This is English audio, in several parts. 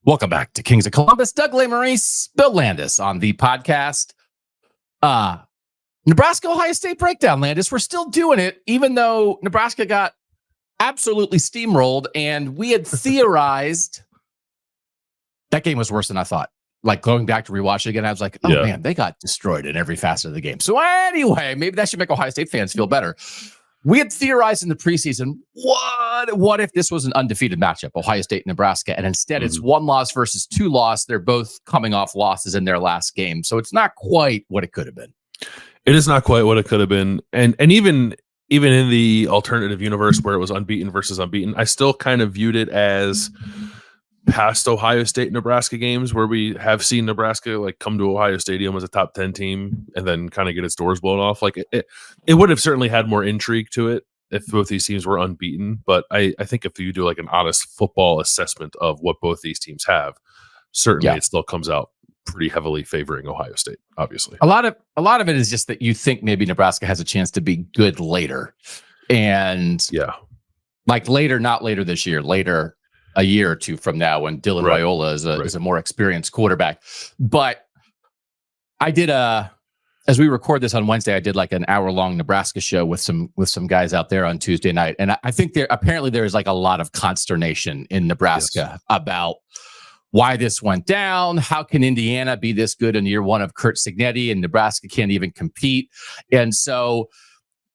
Welcome back to Kings of Columbus. Doug Lesmerises, Bill Landis on the podcast. Nebraska, Ohio State breakdown, Landis. We're still doing it, even though Nebraska got absolutely steamrolled, and we had theorized that game was worse than I thought. Like going back to rewatch it again, I was like, man, they got destroyed in every facet of the game. So anyway, maybe that should make Ohio State fans feel better. We had theorized in the preseason, what if this was an undefeated matchup, Ohio State and Nebraska, and instead it's 1 loss versus 2 loss. They're both coming off losses in their last game. So it's not quite what it could have been. It is not quite what it could have been. And even in the alternative universe where it was unbeaten versus unbeaten, I still kind of viewed it as past Ohio State Nebraska games where we have seen Nebraska like come to Ohio Stadium as a top 10 team and then kind of get its doors blown off. Like it would have certainly had more intrigue to it if both these teams were unbeaten. But I think if you do like an honest football assessment of what both these teams have, certainly it still comes out pretty heavily favoring Ohio State, obviously. A lot of it is just that you think maybe Nebraska has a chance to be good later. And like later, not later this year, later a year or two from now when Dylan Raiola is a more experienced quarterback. But I did as we record this on Wednesday, I did like an hour-long Nebraska show with some guys out there on Tuesday night. And I think there is like a lot of consternation in Nebraska about why this went down. How can Indiana be this good in year one of Curt Cignetti and Nebraska can't even compete? And so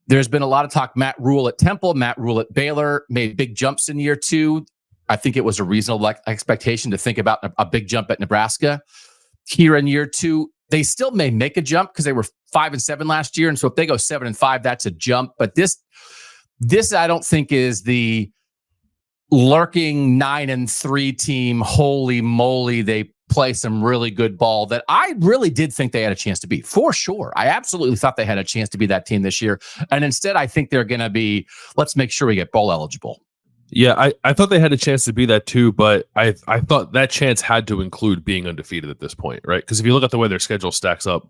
there's been a lot of talk. Matt Rhule at Temple, Matt Rhule at Baylor made big jumps in year 2. I think it was a reasonable expectation to think about a big jump at Nebraska. Here in year 2, they still may make a jump because they were 5-7 last year. And so if they go 7-5, that's a jump. But this I don't think is the lurking 9-3 team. Holy moly, they play some really good ball that I really did think they had a chance to be, for sure. I absolutely thought they had a chance to be that team this year. And instead, I think they're going to be, let's make sure we get bowl eligible. Yeah, I thought they had a chance to be that too, but I thought that chance had to include being undefeated at this point, right? Because if you look at the way their schedule stacks up,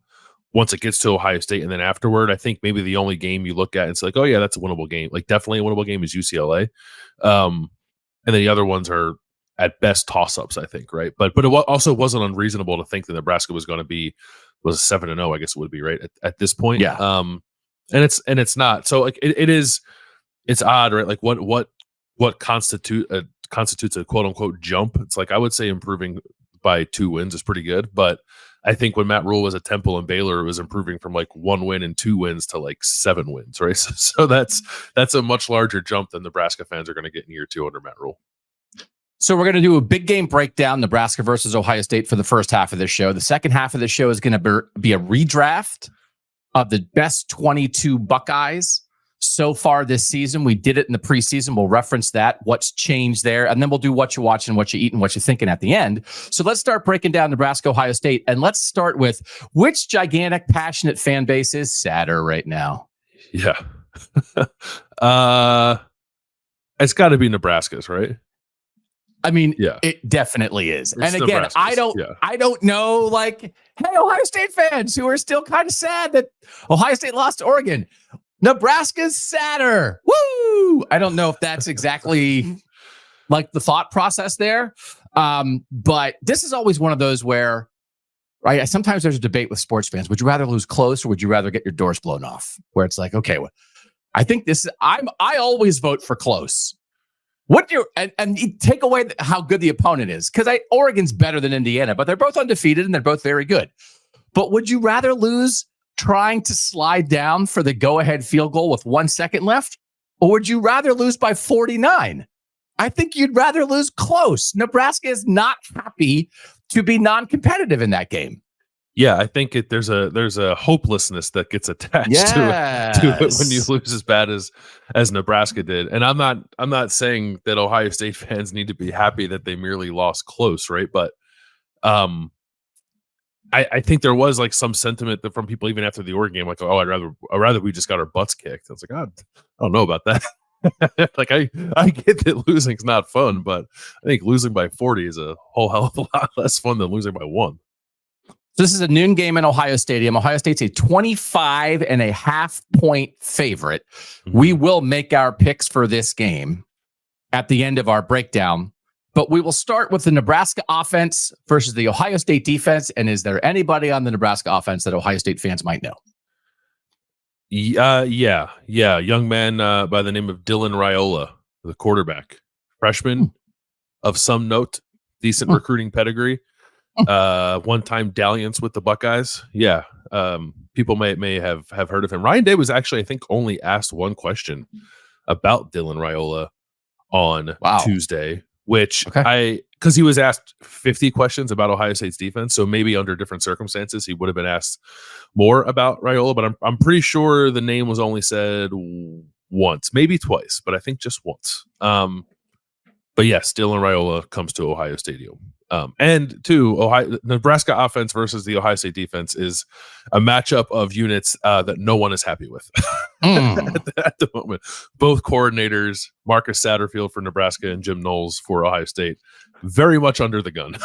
once it gets to Ohio State and then afterward, I think maybe the only game you look at and it's like, oh yeah, that's a winnable game. Like definitely a winnable game is UCLA. And then the other ones are at best toss-ups, I think, right? But it also wasn't unreasonable to think that Nebraska was going to be 7-0, I guess it would be, right? At this point. Yeah. And it's not. So like it's odd, right? Like what constitutes a quote unquote jump? It's like, I would say improving by 2 wins is pretty good. But I think when Matt Rhule was at Temple and Baylor, it was improving from like 1 win and 2 wins to like 7 wins, right? So that's a much larger jump than Nebraska fans are going to get in year 2 under Matt Rhule. So we're going to do a big game breakdown, Nebraska versus Ohio State for the first half of this show. The second half of the show is going to be a redraft of the best 22 Buckeyes so far this season. We did it in the preseason. We'll reference that, what's changed there, and then we'll do what you're watching, what you eating, what you're thinking at the end. So let's start breaking down Nebraska, Ohio State, and let's start with which gigantic, passionate fan base is sadder right now? Yeah. It's got to be Nebraska's, right? I mean, it definitely is. It's and again, Nebraska's. I don't know, like, hey, Ohio State fans who are still kind of sad that Ohio State lost to Oregon. Nebraska's sadder. Woo! I don't know if that's exactly like the thought process there. But this is always one of those where, right? Sometimes there's a debate with sports fans. Would you rather lose close or would you rather get your doors blown off? Where it's like, okay, well, I think I always vote for close. And you take away how good the opponent is, because Oregon's better than Indiana, but they're both undefeated and they're both very good. But would you rather lose trying to slide down for the go-ahead field goal with 1 second left, or would you rather lose by 49? I think you'd rather lose close. Nebraska is not happy to be non-competitive in that game. Yeah, I think there's a hopelessness that gets attached to it when you lose as bad as Nebraska did. And I'm not saying that Ohio State fans need to be happy that they merely lost close, right? But I think there was like some sentiment from people even after the Oregon game, like, oh, I'd rather we just got our butts kicked. I was like, I don't know about that. Like I get that losing's not fun, but I think losing by 40 is a whole hell of a lot less fun than losing by 1. This is a noon game in Ohio Stadium. Ohio State's a 25.5 point favorite. Mm-hmm. We will make our picks for this game at the end of our breakdown. But we will start with the Nebraska offense versus the Ohio State defense. And is there anybody on the Nebraska offense that Ohio State fans might know? Yeah. Young man by the name of Dylan Raiola, the quarterback, freshman of some note, decent recruiting pedigree, one-time dalliance with the Buckeyes. Yeah. People may have heard of him. Ryan Day was actually, I think, only asked one question about Dylan Raiola on Tuesday, which because he was asked 50 questions about Ohio State's defense, so maybe under different circumstances he would have been asked more about Raiola, but I'm pretty sure the name was only said once, maybe twice, but I think just once. But yes, Dylan Raiola comes to Ohio Stadium. And two, Nebraska offense versus the Ohio State defense is a matchup of units that no one is happy with at the moment. Both coordinators, Marcus Satterfield for Nebraska and Jim Knowles for Ohio State, very much under the gun.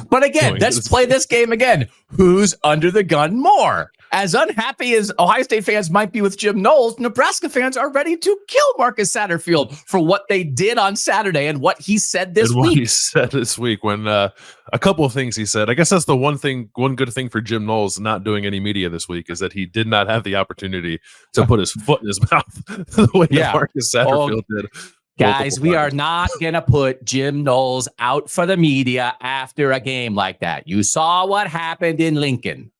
But again, let's play this game again. Who's under the gun more? As unhappy as Ohio State fans might be with Jim Knowles, Nebraska fans are ready to kill Marcus Satterfield for what they did on Saturday and what he said this week. What he said this week when a couple of things he said. I guess that's the one good thing for Jim Knowles not doing any media this week is that he did not have the opportunity to put his foot in his mouth the way that Marcus Satterfield did. Guys, we are not going to put Jim Knowles out for the media after a game like that. You saw what happened in Lincoln.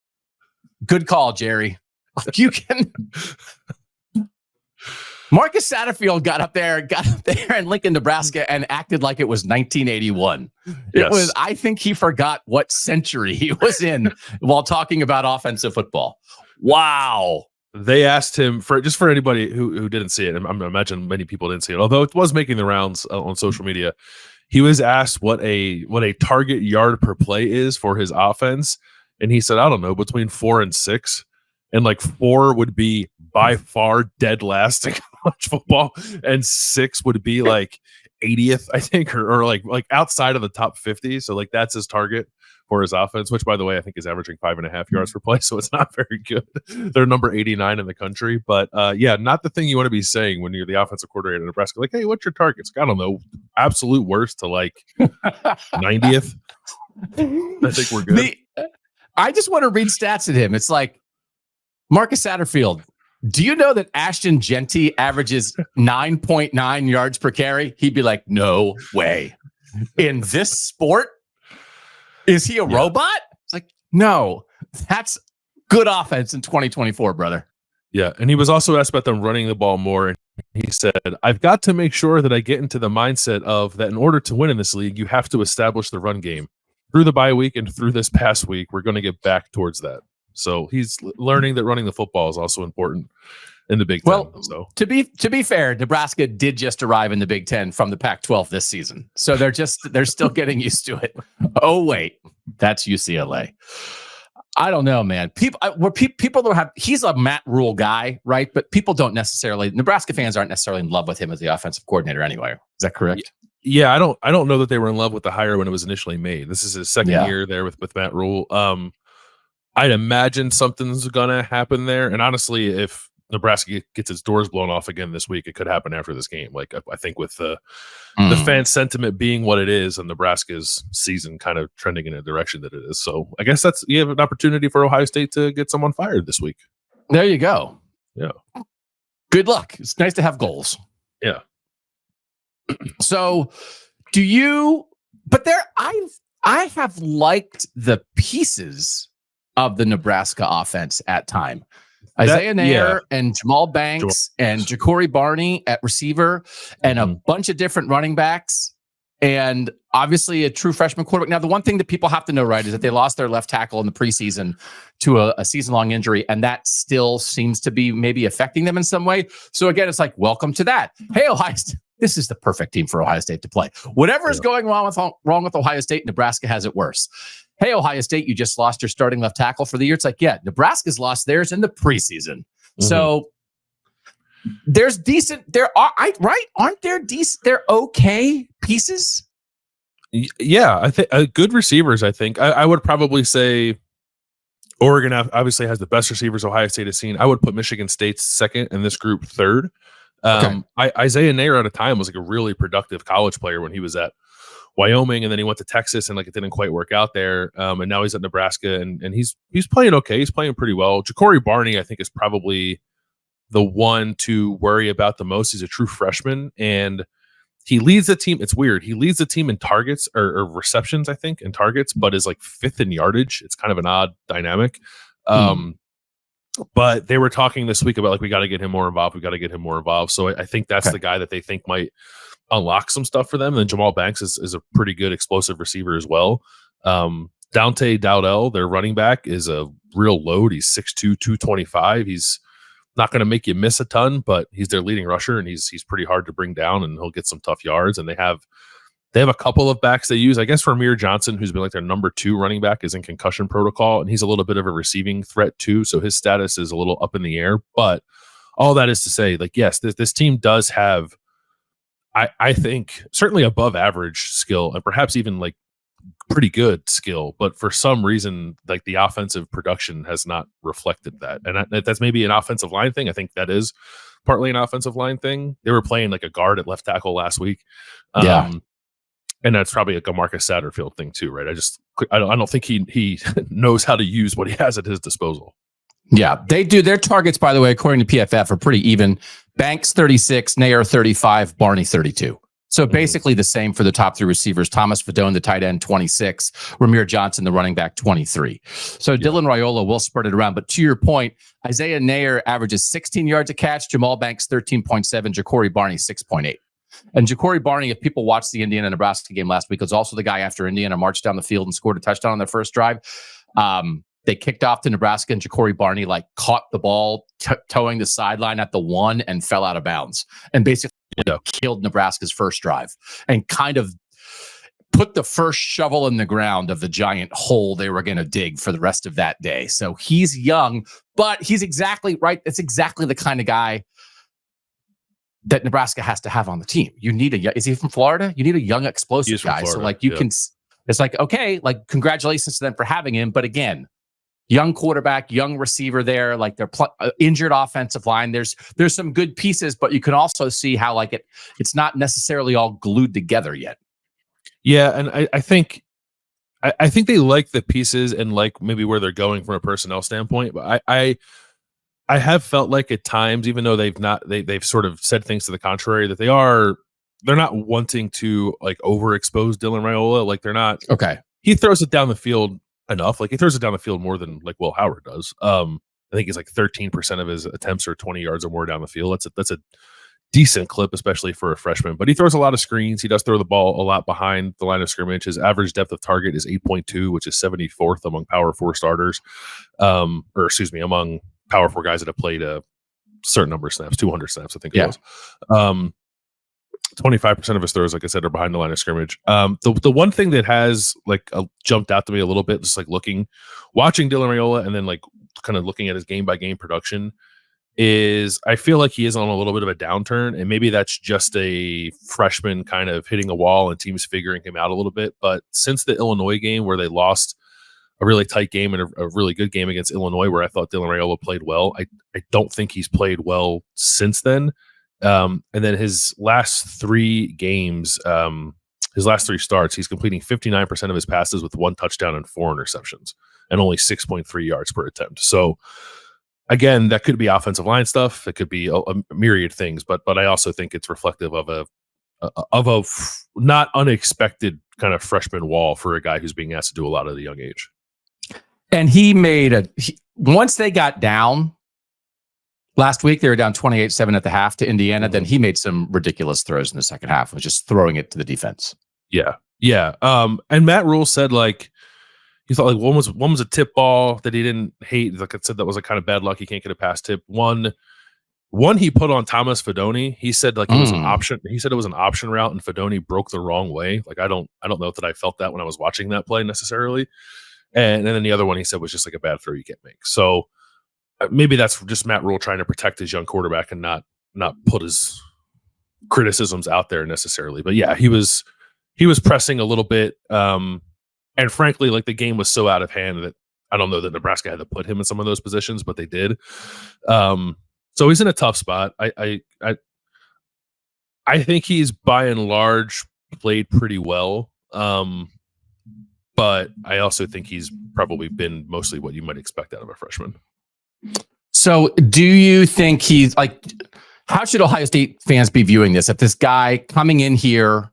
Good call, Jerry. You can. Marcus Satterfield got up there in Lincoln, Nebraska, and acted like it was 1981. It was. I think he forgot what century he was in while talking about offensive football. Wow. They asked him for anybody who didn't see it, and I imagine many people didn't see it, although it was making the rounds on social media. He was asked what a target yard per play is for his offense, and he said, I don't know, between 4 and 6, and like 4 would be by far dead last in college football, and 6 would be like 80th, I think, or like outside of the top 50. So like that's his target for his offense, which by the way, I think is averaging 5.5 yards per play. So it's not very good. They're number 89 in the country, but not the thing you want to be saying when you're the offensive coordinator in Nebraska. Like, hey, what's your targets? I don't know, absolute worst to like 90th. I think we're good. I just want to read stats at him. It's like Marcus Satterfield. Do you know that Ashton Genty averages 9.9 yards per carry? He'd be like, no way. In this sport, is he a robot? It's like, no, that's good offense in 2024, brother. Yeah. And he was also asked about them running the ball more. And he said, I've got to make sure that I get into the mindset of that in order to win in this league, you have to establish the run game. Through the bye week and through this past week, we're going to get back towards that. So he's learning that running the football is also important in the Big Ten. Well, so to be fair, Nebraska did just arrive in the Big Ten from the Pac-12 this season, so they're still getting used to it. Oh wait, that's UCLA. I don't know, man. People don't have. He's a Matt Rhule guy, right? But people don't necessarily. Nebraska fans aren't necessarily in love with him as the offensive coordinator anyway. Is that correct? Yeah, I don't know that they were in love with the hire when it was initially made. This is his second year there with Matt Rhule. I'd imagine something's gonna happen there. And honestly, if Nebraska gets its doors blown off again this week, it could happen after this game. Like I think with the fan sentiment being what it is and Nebraska's season kind of trending in a direction that it is. So I guess you have an opportunity for Ohio State to get someone fired this week. There you go. Yeah. Good luck. It's nice to have goals. Yeah. So I have liked the pieces of the Nebraska offense at time. Isaiah Nair and Jamal Banks and Ja'Cory Barney at receiver and a bunch of different running backs and obviously a true freshman quarterback. Now, the one thing that people have to know, right, is that they lost their left tackle in the preseason to a season-long injury, and that still seems to be maybe affecting them in some way. So again, it's like, welcome to that. Hey, Ohio State. This is the perfect team for Ohio State to play. Whatever is going wrong with Ohio State, Nebraska has it worse. Hey, Ohio State, you just lost your starting left tackle for the year. It's like, yeah, Nebraska's lost theirs in the preseason. Mm-hmm. So there's decent. Aren't there decent? They're okay pieces. Yeah, I think good receivers. I think I would probably say Oregon obviously has the best receivers Ohio State has seen. I would put Michigan State second and this group third. Isaiah Nair at a time was like a really productive college player when he was at Wyoming, and then he went to Texas, and like it didn't quite work out there. And now he's at Nebraska, and he's playing okay. He's playing pretty well. Ja'Cory Barney, I think, is probably the one to worry about the most. He's a true freshman, and he leads the team. It's weird. He leads the team in targets or receptions, I think, in targets, but is like 5th in yardage. It's kind of an odd dynamic. But they were talking this week about like, we got to get him more involved. We got to get him more involved. So I think that's the guy that they think might unlock some stuff for them. And then Jamal Banks is a pretty good explosive receiver as well. Dante Dowdell, their running back, is a real load. He's 6'2", 225. He's not going to make you miss a ton, but he's their leading rusher, and he's pretty hard to bring down, and he'll get some tough yards. And they have a couple of backs they use. I guess Ramir Johnson, who's been like their number 2 running back, is in concussion protocol, and he's a little bit of a receiving threat too. So his status is a little up in the air. But all that is to say, like, yes, this team does have, I think, certainly above average skill, and perhaps even like pretty good skill, but for some reason, like the offensive production has not reflected that. And that's maybe an offensive line thing. I think that is partly an offensive line thing. They were playing like a guard at left tackle last week. And that's probably like a Marcus Satterfield thing too, right? I don't think he knows how to use what he has at his disposal. Yeah, they do. Their targets, by the way, according to PFF, are pretty even. Banks 36, Nair 35, Barney 32. So basically the same for the top 3 receivers. Thomas Fedone, the tight end, 26. Ramir Johnson, the running back, 23. So Dylan Raiola will spread it around. But to your point, Isaiah Nair averages 16 yards a catch. Jamal Banks, 13.7. Ja'Cory Barney, 6.8. And Ja'Cory Barney, if people watched the Indiana-Nebraska game last week, was also the guy after Indiana marched down the field and scored a touchdown on their first drive. They kicked off to Nebraska, and Ja'Cory Barney caught the ball towing the sideline at the 1 and fell out of bounds, and basically killed Nebraska's first drive and kind of put the first shovel in the ground of the giant hole they were going to dig for the rest of that day. So he's young, but he's exactly right. It's exactly the kind of guy that Nebraska has to have on the team. You need is he from Florida? You need a young, explosive guy. So like you can, it's like, okay, like congratulations to them for having him. But again, young quarterback, young receiver there, like they're injured offensive line. There's some good pieces, but you can also see how like it's not necessarily all glued together yet. Yeah, and I think they like the pieces and like maybe where they're going from a personnel standpoint. But I have felt like at times, even though they've sort of said things to the contrary, that they're not wanting to like overexpose Dylan Raiola. Like they're not He throws it down the field enough. Like he throws it down the field more than like Will Howard does. I think he's like 13% of his attempts are 20 yards or more down the field. That's a decent clip, especially for a freshman. But he throws a lot of screens. He does throw the ball a lot behind the line of scrimmage. His average depth of target is 8.2, which is 74th among Power 4 starters. Among Power 4 guys that have played a certain number of snaps, 200 snaps, I think it was. 25% of his throws, like I said, are behind the line of scrimmage. The one thing that has like jumped out to me a little bit, just like watching Dylan Raiola and then like kind of looking at his game by game production, is I feel like he is on a little bit of a downturn, and maybe that's just a freshman kind of hitting a wall and teams figuring him out a little bit. But since the Illinois game where they lost a really tight game and a really good game against Illinois where I thought Dylan Raiola played well, I don't think he's played well since then. And then his last 3 games, his last 3 starts, he's completing 59% of his passes with 1 touchdown and 4 interceptions and only 6.3 yards per attempt. So again, that could be offensive line stuff. It could be a myriad things, but I also think it's reflective of a not unexpected kind of freshman wall for a guy who's being asked to do a lot at a young age. And he made once they got down last week, they were down 28-7 at the half to Indiana. Then he made some ridiculous throws in the second half, was just throwing it to the defense. Yeah. And Matt Rhule said like he thought like one was a tip ball that he didn't hate. Like I said, that was like kind of bad luck. He can't get a pass tip. One he put on Thomas Fedone. He said like it was an option. He said it was an option route, and Fedone broke the wrong way. Like I don't know that I felt that when I was watching that play necessarily. And then the other one he said was just like a bad throw you can't make. So maybe that's just Matt Rhule trying to protect his young quarterback and not put his criticisms out there necessarily. But yeah, he was pressing a little bit. And frankly, like the game was so out of hand that I don't know that Nebraska had to put him in some of those positions, but they did. So he's in a tough spot. I think he's by and large played pretty well. But I also think he's probably been mostly what you might expect out of a freshman. So do you think he's like, how should Ohio State fans be viewing this? If this guy coming in here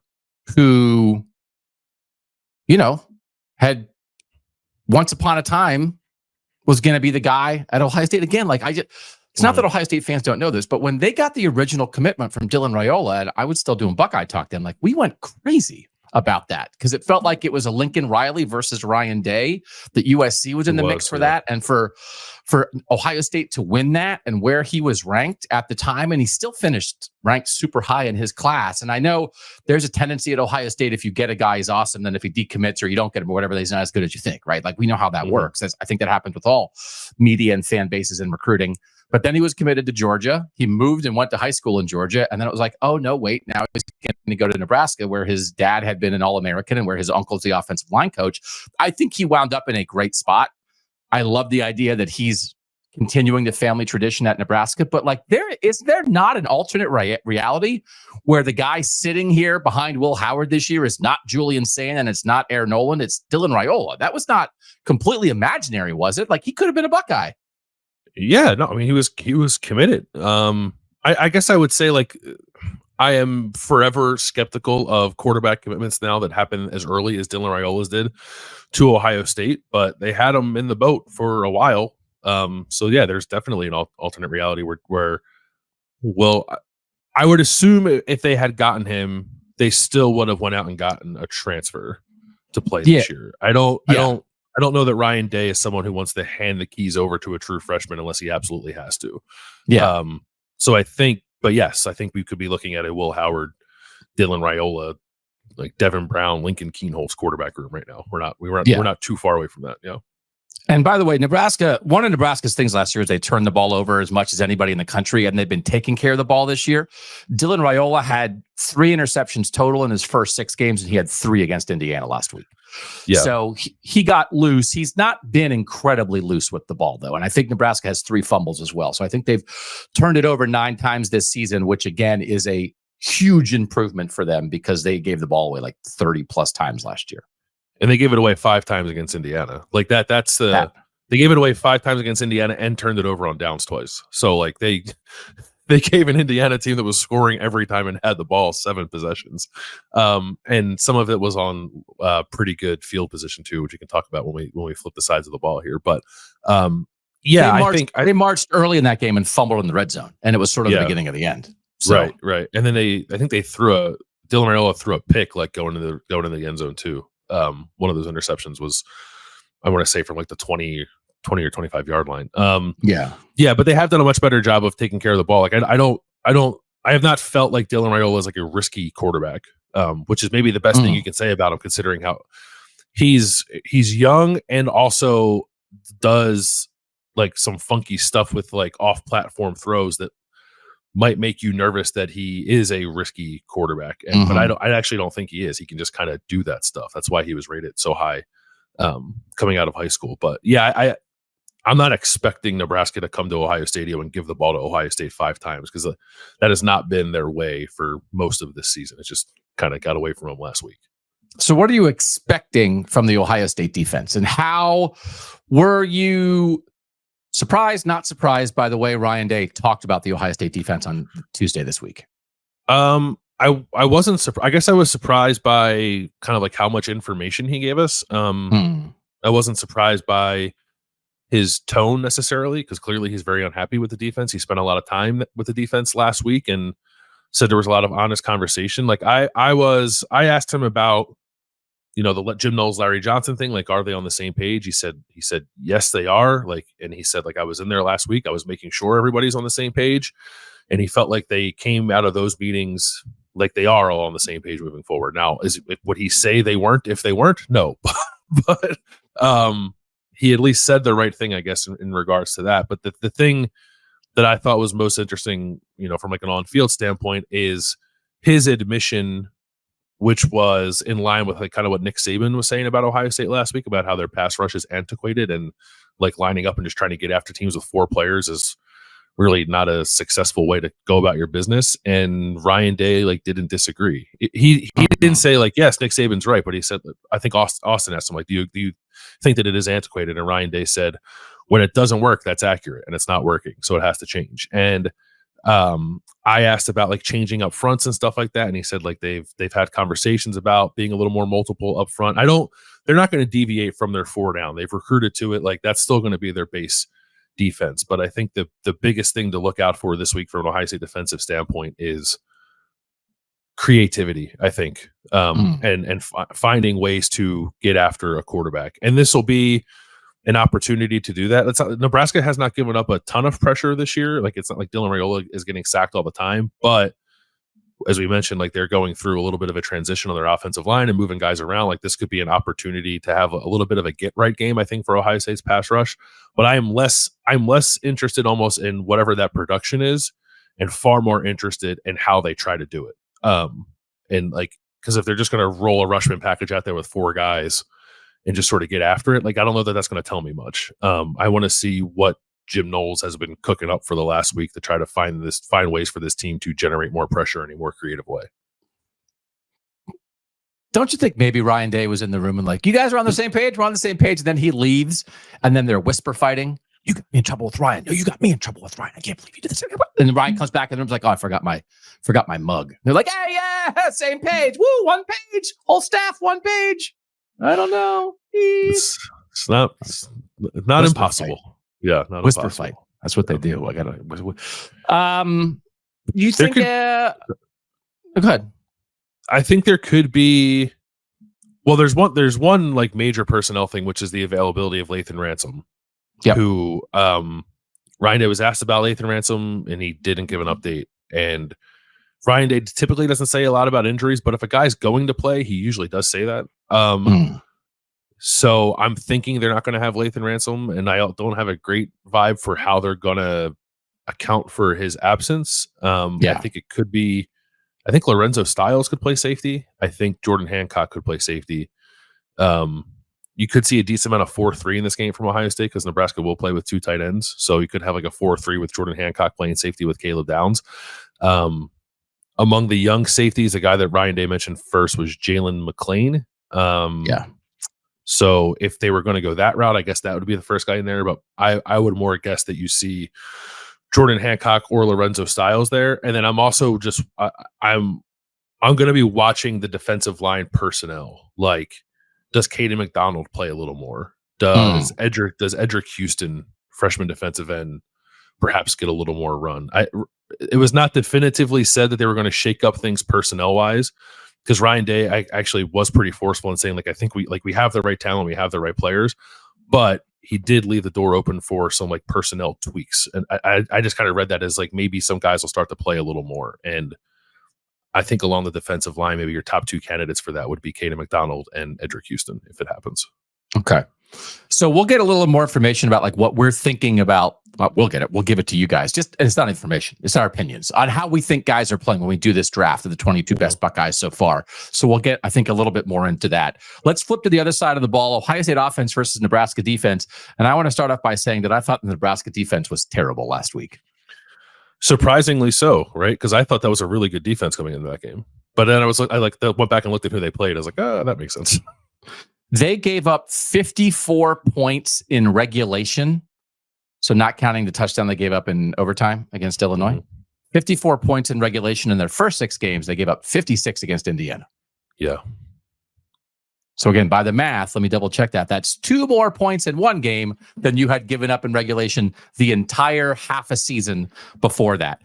who, had once upon a time was going to be the guy at Ohio State again. Like it's not that Ohio State fans don't know this, but when they got the original commitment from Dylan Raiola, and I was still doing Buckeye Talk then, like we went crazy about that because it felt like it was a Lincoln Riley versus Ryan Day. That USC was in the mix for that, and for Ohio State to win that and where he was ranked at the time, and he still finished ranked super high in his class. And I know there's a tendency at Ohio State, if you get a guy, he's awesome. Then if he decommits or you don't get him or whatever, he's not as good as you think, right? Like we know how that works. I think that happens with all media and fan bases in recruiting. But then he was committed to Georgia. He moved and went to high school in Georgia. And then it was like, oh, no, wait. Now he's going to go to Nebraska, where his dad had been an All-American and where his uncle's the offensive line coach. I think he wound up in a great spot. I love the idea that he's continuing the family tradition at Nebraska. But like, is there not an alternate reality where the guy sitting here behind Will Howard this year is not Julian Sain and it's not Aaron Nolan, it's Dylan Raiola? That was not completely imaginary, was it? Like he could have been a Buckeye. Yeah, no, I mean, he was committed. I guess I would say, like, I am forever skeptical of quarterback commitments now that happen as early as Dylan Raiola's did to Ohio State, but they had him in the boat for a while. So yeah, there's definitely an alternate reality where I would assume if they had gotten him, they still would have went out and gotten a transfer to play this year. I don't know that Ryan Day is someone who wants to hand the keys over to a true freshman unless he absolutely has to. Yeah. So I think we could be looking at a Will Howard, Dylan Raiola, like Devin Brown, Lincoln Keenholz quarterback room right now. We're not too far away from that. Yeah. And by the way, one of Nebraska's things last year is they turned the ball over as much as anybody in the country, and they've been taking care of the ball this year. Dylan Raiola had 3 interceptions total in his first 6 games, and he had 3 against Indiana last week. Yeah. So he got loose. He's not been incredibly loose with the ball, though. And I think Nebraska has 3 fumbles as well. So I think they've turned it over 9 times this season, which again is a huge improvement for them because they gave the ball away like 30 plus times last year. And they gave it away 5 times against Indiana. Like that's they gave it away 5 times against Indiana and turned it over on downs twice. So like they gave an Indiana team that was scoring every time and had the ball 7 possessions. And some of it was on pretty good field position too, which you can talk about when we flip the sides of the ball here. But they marched early in that game and fumbled in the red zone, and it was sort of the beginning of the end. So. Right. And then I think Dylan Raiola threw a pick like going to the end zone too. One of those interceptions was, I want to say, from like the 20 or 25 yard line. But they have done a much better job of taking care of the ball. Like I have not felt like Dylan Raiola is like a risky quarterback, which is maybe the best thing you can say about him, considering how he's young and also does like some funky stuff with like off platform throws that might make you nervous that he is a risky quarterback. But I actually don't think he is. He can just kind of do that stuff. That's why he was rated so high coming out of high school. But yeah, I'm not expecting Nebraska to come to Ohio Stadium and give the ball to Ohio State 5 times, because that has not been their way for most of this season. It just kind of got away from them last week. So what are you expecting from the Ohio State defense, and how were you surprised, not surprised by the way Ryan Day talked about the Ohio State defense on Tuesday this week? I wasn't surprised. I guess I was surprised by kind of like how much information he gave us. I wasn't surprised by his tone necessarily, because clearly he's very unhappy with the defense. He spent a lot of time with the defense last week and said there was a lot of honest conversation. Like I asked him about, the Jim Knowles, Larry Johnson thing. Like, are they on the same page? He said, yes, they are. Like, and he said, like, I was in there last week. I was making sure everybody's on the same page. And he felt like they came out of those meetings like they are all on the same page moving forward. Now, would he say they weren't if they weren't? No, but he at least said the right thing, I guess, in regards to that. But the thing that I thought was most interesting, from like an on-field standpoint, is his admission, which was in line with like kind of what Nick Saban was saying about Ohio State last week, about how their pass rush is antiquated and like lining up and just trying to get after teams with 4 players is really not a successful way to go about your business. And Ryan Day like didn't disagree. He didn't say like, yes, Nick Saban's right, but he said, I think Austin asked him like, do you think that it is antiquated? And Ryan Day said, when it doesn't work, that's accurate, and it's not working, so it has to change. And I asked about like changing up fronts and stuff like that, and he said like they've had conversations about being a little more multiple up front. They're not going to deviate from their 4 down. They've recruited to it. Like that's still going to be their base defense. But I think the biggest thing to look out for this week from an Ohio State defensive standpoint is creativity, I think, and finding ways to get after a quarterback. And this will be an opportunity to do that. Nebraska has not given up a ton of pressure this year. Like it's not like Dylan Raiola is getting sacked all the time, but as we mentioned, like they're going through a little bit of a transition on their offensive line and moving guys around. Like this could be an opportunity to have a little bit of a get right game, I think, for Ohio State's pass rush. But I'm less interested almost in whatever that production is, and far more interested in how they try to do it. And like, because if they're just going to roll a rushman package out there with 4 guys and just sort of get after it, like I don't know that that's going to tell me much. I want to see what Jim Knowles has been cooking up for the last week to try to find ways for this team to generate more pressure in a more creative way. Don't you think maybe Ryan Day was in the room and like, you guys are on the same page? We're on the same page. And then he leaves and then they're whisper fighting. You got me in trouble with Ryan. No, you got me in trouble with Ryan. I can't believe you did this. And then Ryan comes back and the room's like, oh, I forgot my mug. They're like, hey, yeah, same page. Woo, 1 page. Whole staff, 1 page. I don't know. It's not impossible. Fight. Yeah, not whisper impossible. Fight. That's what they do. I gotta. You think? Go ahead. I think there could be. Well, there's one like major personnel thing, which is the availability of Lathan Ransom. Yep. Who Ryan Day was asked about Lathan Ransom, and he didn't give an update. And Ryan Day typically doesn't say a lot about injuries, but if a guy's going to play, he usually does say that. So I'm thinking they're not going to have Lathan Ransom, and I don't have a great vibe for how they're going to account for his absence. I think it could be. I think Lorenzo Styles could play safety. I think Jordan Hancock could play safety. You could see a decent amount of 4-3 in this game from Ohio State because Nebraska will play with 2 tight ends. So you could have like a 4-3 with Jordan Hancock playing safety with Caleb Downs. Among the young safeties, the guy that Ryan Day mentioned first was Jalen McClain. So if they were going to go that route, I guess that would be the first guy in there. But I would more guess that you see Jordan Hancock or Lorenzo Styles there. And then I'm also just I'm going to be watching the defensive line personnel. Like, does Caden McDonald play a little more? Does Edric Houston, freshman defensive end, perhaps get a little more run? It was not definitively said that they were going to shake up things personnel wise, because Ryan Day actually was pretty forceful in saying like, I think we have the right talent, we have the right players, but he did leave the door open for some like personnel tweaks. And I just kind of read that as like maybe some guys will start to play a little more. And I think along the defensive line, maybe your top 2 candidates for that would be Caden McDonald and Edric Houston if it happens. Okay. So we'll get a little more information about like what we're thinking about. Well, we'll get it. We'll give it to you guys. It's not information. It's our opinions on how we think guys are playing when we do this draft of the 22 best Buckeyes so far. So we'll get, I think, a little bit more into that. Let's flip to the other side of the ball. Ohio State offense versus Nebraska defense. And I want to start off by saying that I thought the Nebraska defense was terrible last week. Surprisingly so, right? Because I thought that was a really good defense coming into that game. But then I went back and looked at who they played. I was like, oh, that makes sense. They gave up 54 points in regulation. So not counting the touchdown they gave up in overtime against Illinois. 54 points in regulation in their first 6 games. They gave up 56 against Indiana. Yeah. So again, by the math, let me double check that. That's 2 more points in one game than you had given up in regulation the entire half a season before that.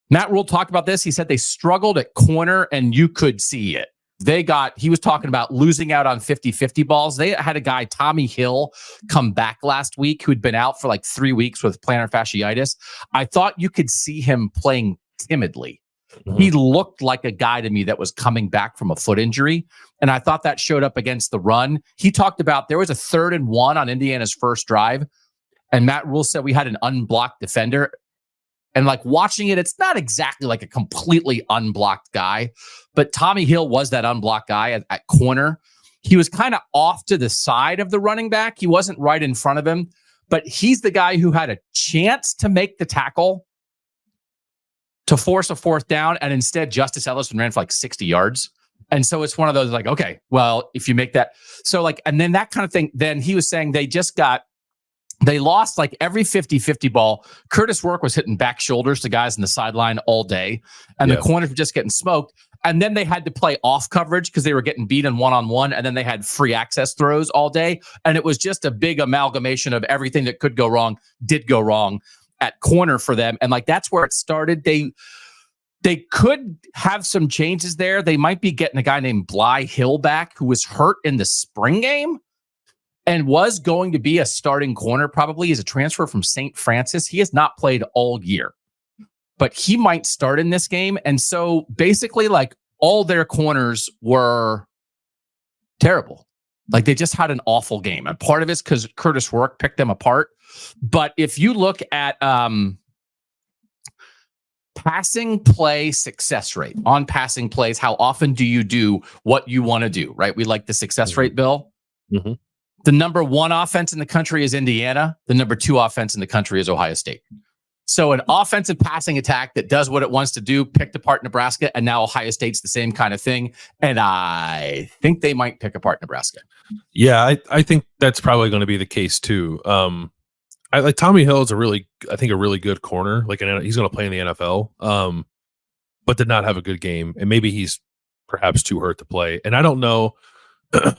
Matt Rhule talked about this. He said they struggled at corner and you could see it. He was talking about losing out on 50-50 balls. They had a guy, Tommy Hill, come back last week who'd been out for like 3 weeks with plantar fasciitis. I thought you could see him playing timidly. He looked like a guy to me that was coming back from a foot injury. And I thought that showed up against the run. He talked about there was a 3rd and 1 on Indiana's first drive. And Matt Rhule said we had an unblocked defender. And like watching it, it's not exactly like a completely unblocked guy, but Tommy Hill was that unblocked guy at corner. He was kind of off to the side of the running back. He wasn't right in front of him, but he's the guy who had a chance to make the tackle to force a fourth down, and instead Justice Ellison ran for like 60 yards. And so it's one of those like, okay, well, if you make that, so like, and then that kind of thing, then he was saying they lost like every 50-50 ball. Curtis Work was hitting back shoulders to guys in the sideline all day, and the corners were just getting smoked. And then they had to play off coverage because they were getting beaten one-on-one, and then they had free access throws all day. And it was just a big amalgamation of everything that could go wrong, did go wrong at corner for them. And like, that's where it started. They could have some changes there. They might be getting a guy named Bly Hill back, who was hurt in the spring game and was going to be a starting corner, probably as a transfer from St. Francis. He has not played all year, but he might start in this game. And so basically, like, all their corners were terrible. Like, they just had an awful game. And part of it's because Curtis Work picked them apart. But if you look at passing play success rate, on passing plays, how often do you do what you want to do, right? We like the success rate, Bill. Mm-hmm. The number 1 offense in the country is Indiana. The number 2 offense in the country is Ohio State. So an offensive passing attack that does what it wants to do, picked apart Nebraska, and now Ohio State's the same kind of thing. And I think they might pick apart Nebraska. Yeah, I think that's probably going to be the case too. I like Tommy Hill is a really good corner. Like, he's going to play in the NFL, but did not have a good game, and maybe he's perhaps too hurt to play. And I don't know.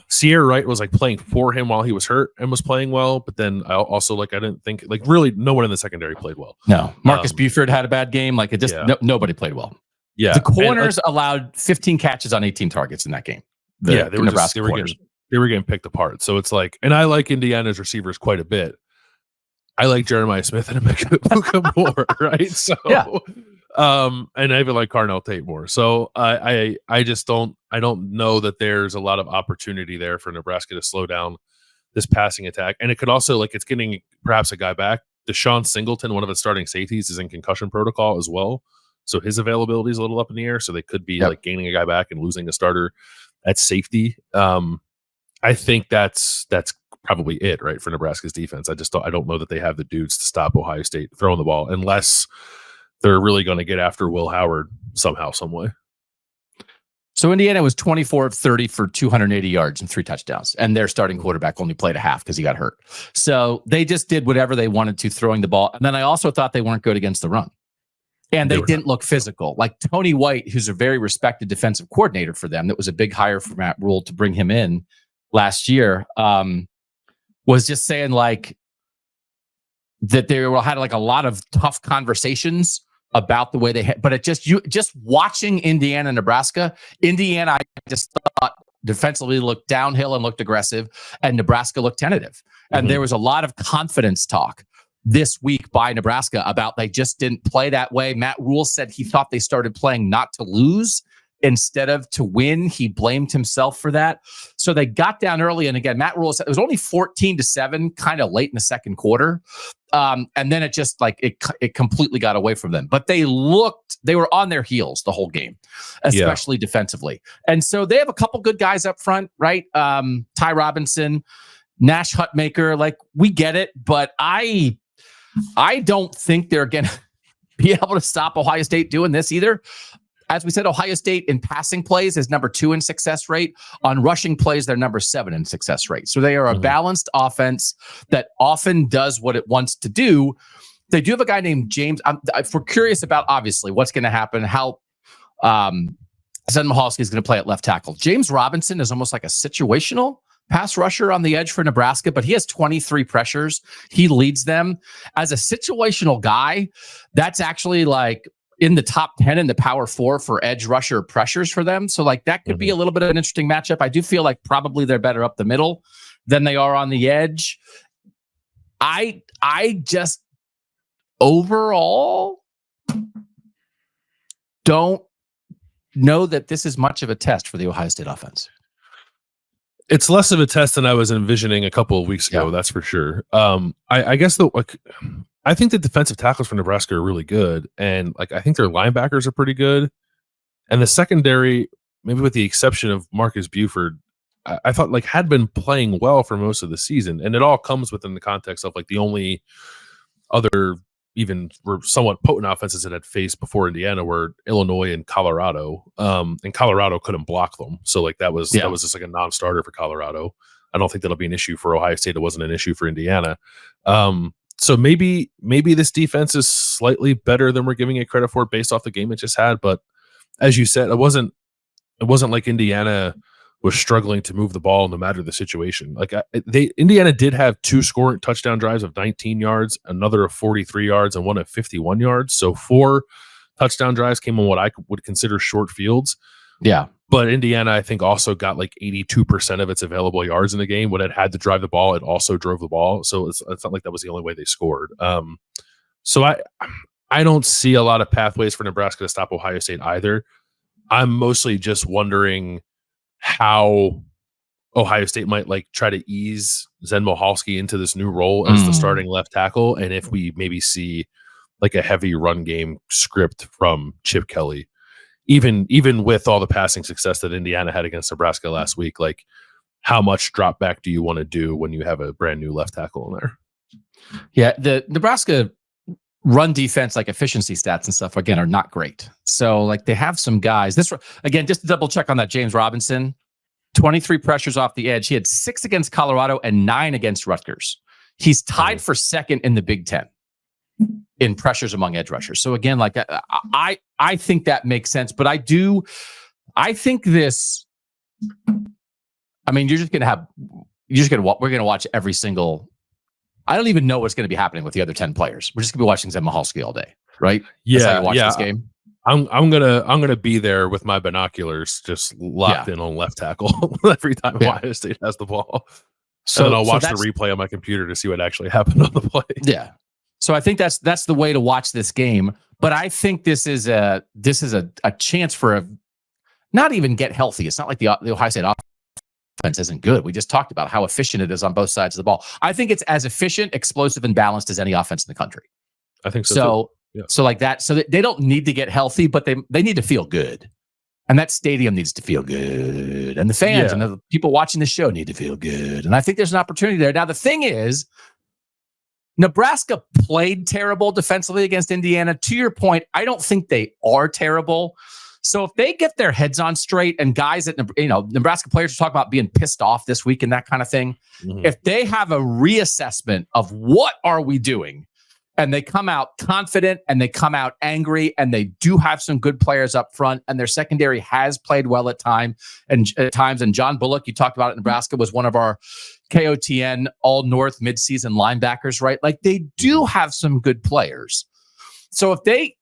Sierra Wright was like playing for him while he was hurt and was playing well, but then I also I didn't think like really no one in the secondary played well. No, Marcus Buford had a bad game. Like, it just nobody played well. Yeah, the corners allowed 15 catches on 18 targets in that game. They were getting picked apart. So it's like, and I like Indiana's receivers quite a bit. I like Jeremiah Smith and Emeka more, right? So, and I even like Carnell Tate more. So I don't know that there's a lot of opportunity there for Nebraska to slow down this passing attack. And it could also, like, it's getting perhaps a guy back. Deshaun Singleton, one of its starting safeties, is in concussion protocol as well. So his availability is a little up in the air. So they could be like gaining a guy back and losing a starter at safety. I think that's probably it, right, for Nebraska's defense. I don't know that they have the dudes to stop Ohio State throwing the ball unless they're really going to get after Will Howard somehow, some way. So Indiana was 24 of 30 for 280 yards and 3 touchdowns, and their starting quarterback only played a half because he got hurt. So they just did whatever they wanted to throwing the ball. And then I also thought they weren't good against the run. And they didn't look physical. Like Tony White, who's a very respected defensive coordinator for them, that was a big hire for Matt Rhule to bring him in last year, was just saying like that they had like a lot of tough conversations about the way they had, but it just watching Indiana, Nebraska, I just thought defensively looked downhill and looked aggressive, and Nebraska looked tentative. And there was a lot of confidence talk this week by Nebraska about they just didn't play that way. Matt Rhule said he thought they started playing not to lose instead of to win. He blamed himself for that. So they got down early. And again, Matt Rhule said it was only 14-7, kind of late in the second quarter. And then it just like it completely got away from them. But they were on their heels the whole game, especially defensively. And so they have a couple good guys up front, right? Ty Robinson, Nash Hutmaker, like we get it, but I don't think they're going to be able to stop Ohio State doing this either. As we said, Ohio State in passing plays is number 2 in success rate. On rushing plays, they're number 7 in success rate. So they are a balanced offense that often does what it wants to do. They do have a guy named James. If we're curious about, obviously, what's going to happen, how Zen Mahalski is going to play at left tackle. James Robinson is almost like a situational pass rusher on the edge for Nebraska, but he has 23 pressures. He leads them. As a situational guy, that's actually like in the top 10 in the Power 4 for edge rusher pressures for them. So like that could be a little bit of an interesting matchup. I do feel like probably they're better up the middle than they are on the edge. I just overall don't know that this is much of a test for the Ohio State offense. It's less of a test than I was envisioning a couple of weeks ago. That's for sure. I guess I think the defensive tackles for Nebraska are really good, and like I think their linebackers are pretty good, and the secondary, maybe with the exception of Marcus Buford, I thought like had been playing well for most of the season, and it all comes within the context of like the only other even were somewhat potent offenses that had faced before Indiana were Illinois and Colorado. And Colorado couldn't block them. So like that was just like a non-starter for Colorado. I don't think that'll be an issue for Ohio State. It wasn't an issue for Indiana. So maybe this defense is slightly better than we're giving it credit for based off the game it just had. But as you said, it wasn't like Indiana was struggling to move the ball no matter the situation. Like Indiana did have 2 scoring touchdown drives of 19 yards, another of 43 yards, and one of 51 yards. So 4 touchdown drives came on what I would consider short fields. Yeah. But Indiana, I think, also got like 82% of its available yards in the game. When it had to drive the ball, it also drove the ball. So it's not like that was the only way they scored. So I don't see a lot of pathways for Nebraska to stop Ohio State either. I'm mostly just wondering how Ohio State might like try to ease Zen Michalski into this new role as the starting left tackle, and if we maybe see like a heavy run game script from Chip Kelly, even with all the passing success that Indiana had against Nebraska last week, like how much drop back do you want to do when you have a brand new left tackle in there? Yeah, the Nebraska run defense, like efficiency stats and stuff, again, are not great. So like they have some guys. This again, just to double check on that, James Robinson, 23 pressures off the edge. He had 6 against Colorado and 9 against Rutgers. He's tied for second in the Big Ten in pressures among edge rushers. So again, like I think that makes sense, but I think this. I mean, we're going to watch every single. I don't even know what's going to be happening with the other 10 players. We're just going to be watching Zen Michalski all day, right? That's how you watch this game. I'm gonna be there with my binoculars, just locked in on left tackle every time Ohio State has the ball. So then I'll watch the replay on my computer to see what actually happened on the play. Yeah. So I think that's the way to watch this game. But I think this is a chance for not even get healthy. It's not like the Ohio State offense isn't good. We just talked about how efficient it is on both sides of the ball. I think it's as efficient, explosive, and balanced as any offense in the country. I think so. So like that. So they don't need to get healthy, but they need to feel good. And that stadium needs to feel good. And the fans and the people watching the show need to feel good. And I think there's an opportunity there. Now, the thing is, Nebraska played terrible defensively against Indiana. To your point, I don't think they are terrible. So if they get their heads on straight, and guys that, Nebraska players are talking about being pissed off this week and that kind of thing, if they have a reassessment of what are we doing, and they come out confident and they come out angry, and they do have some good players up front, and their secondary has played well at times. And John Bullock, you talked about it, Nebraska was one of our KOTN All-North midseason linebackers, right? Like they do have some good players. So they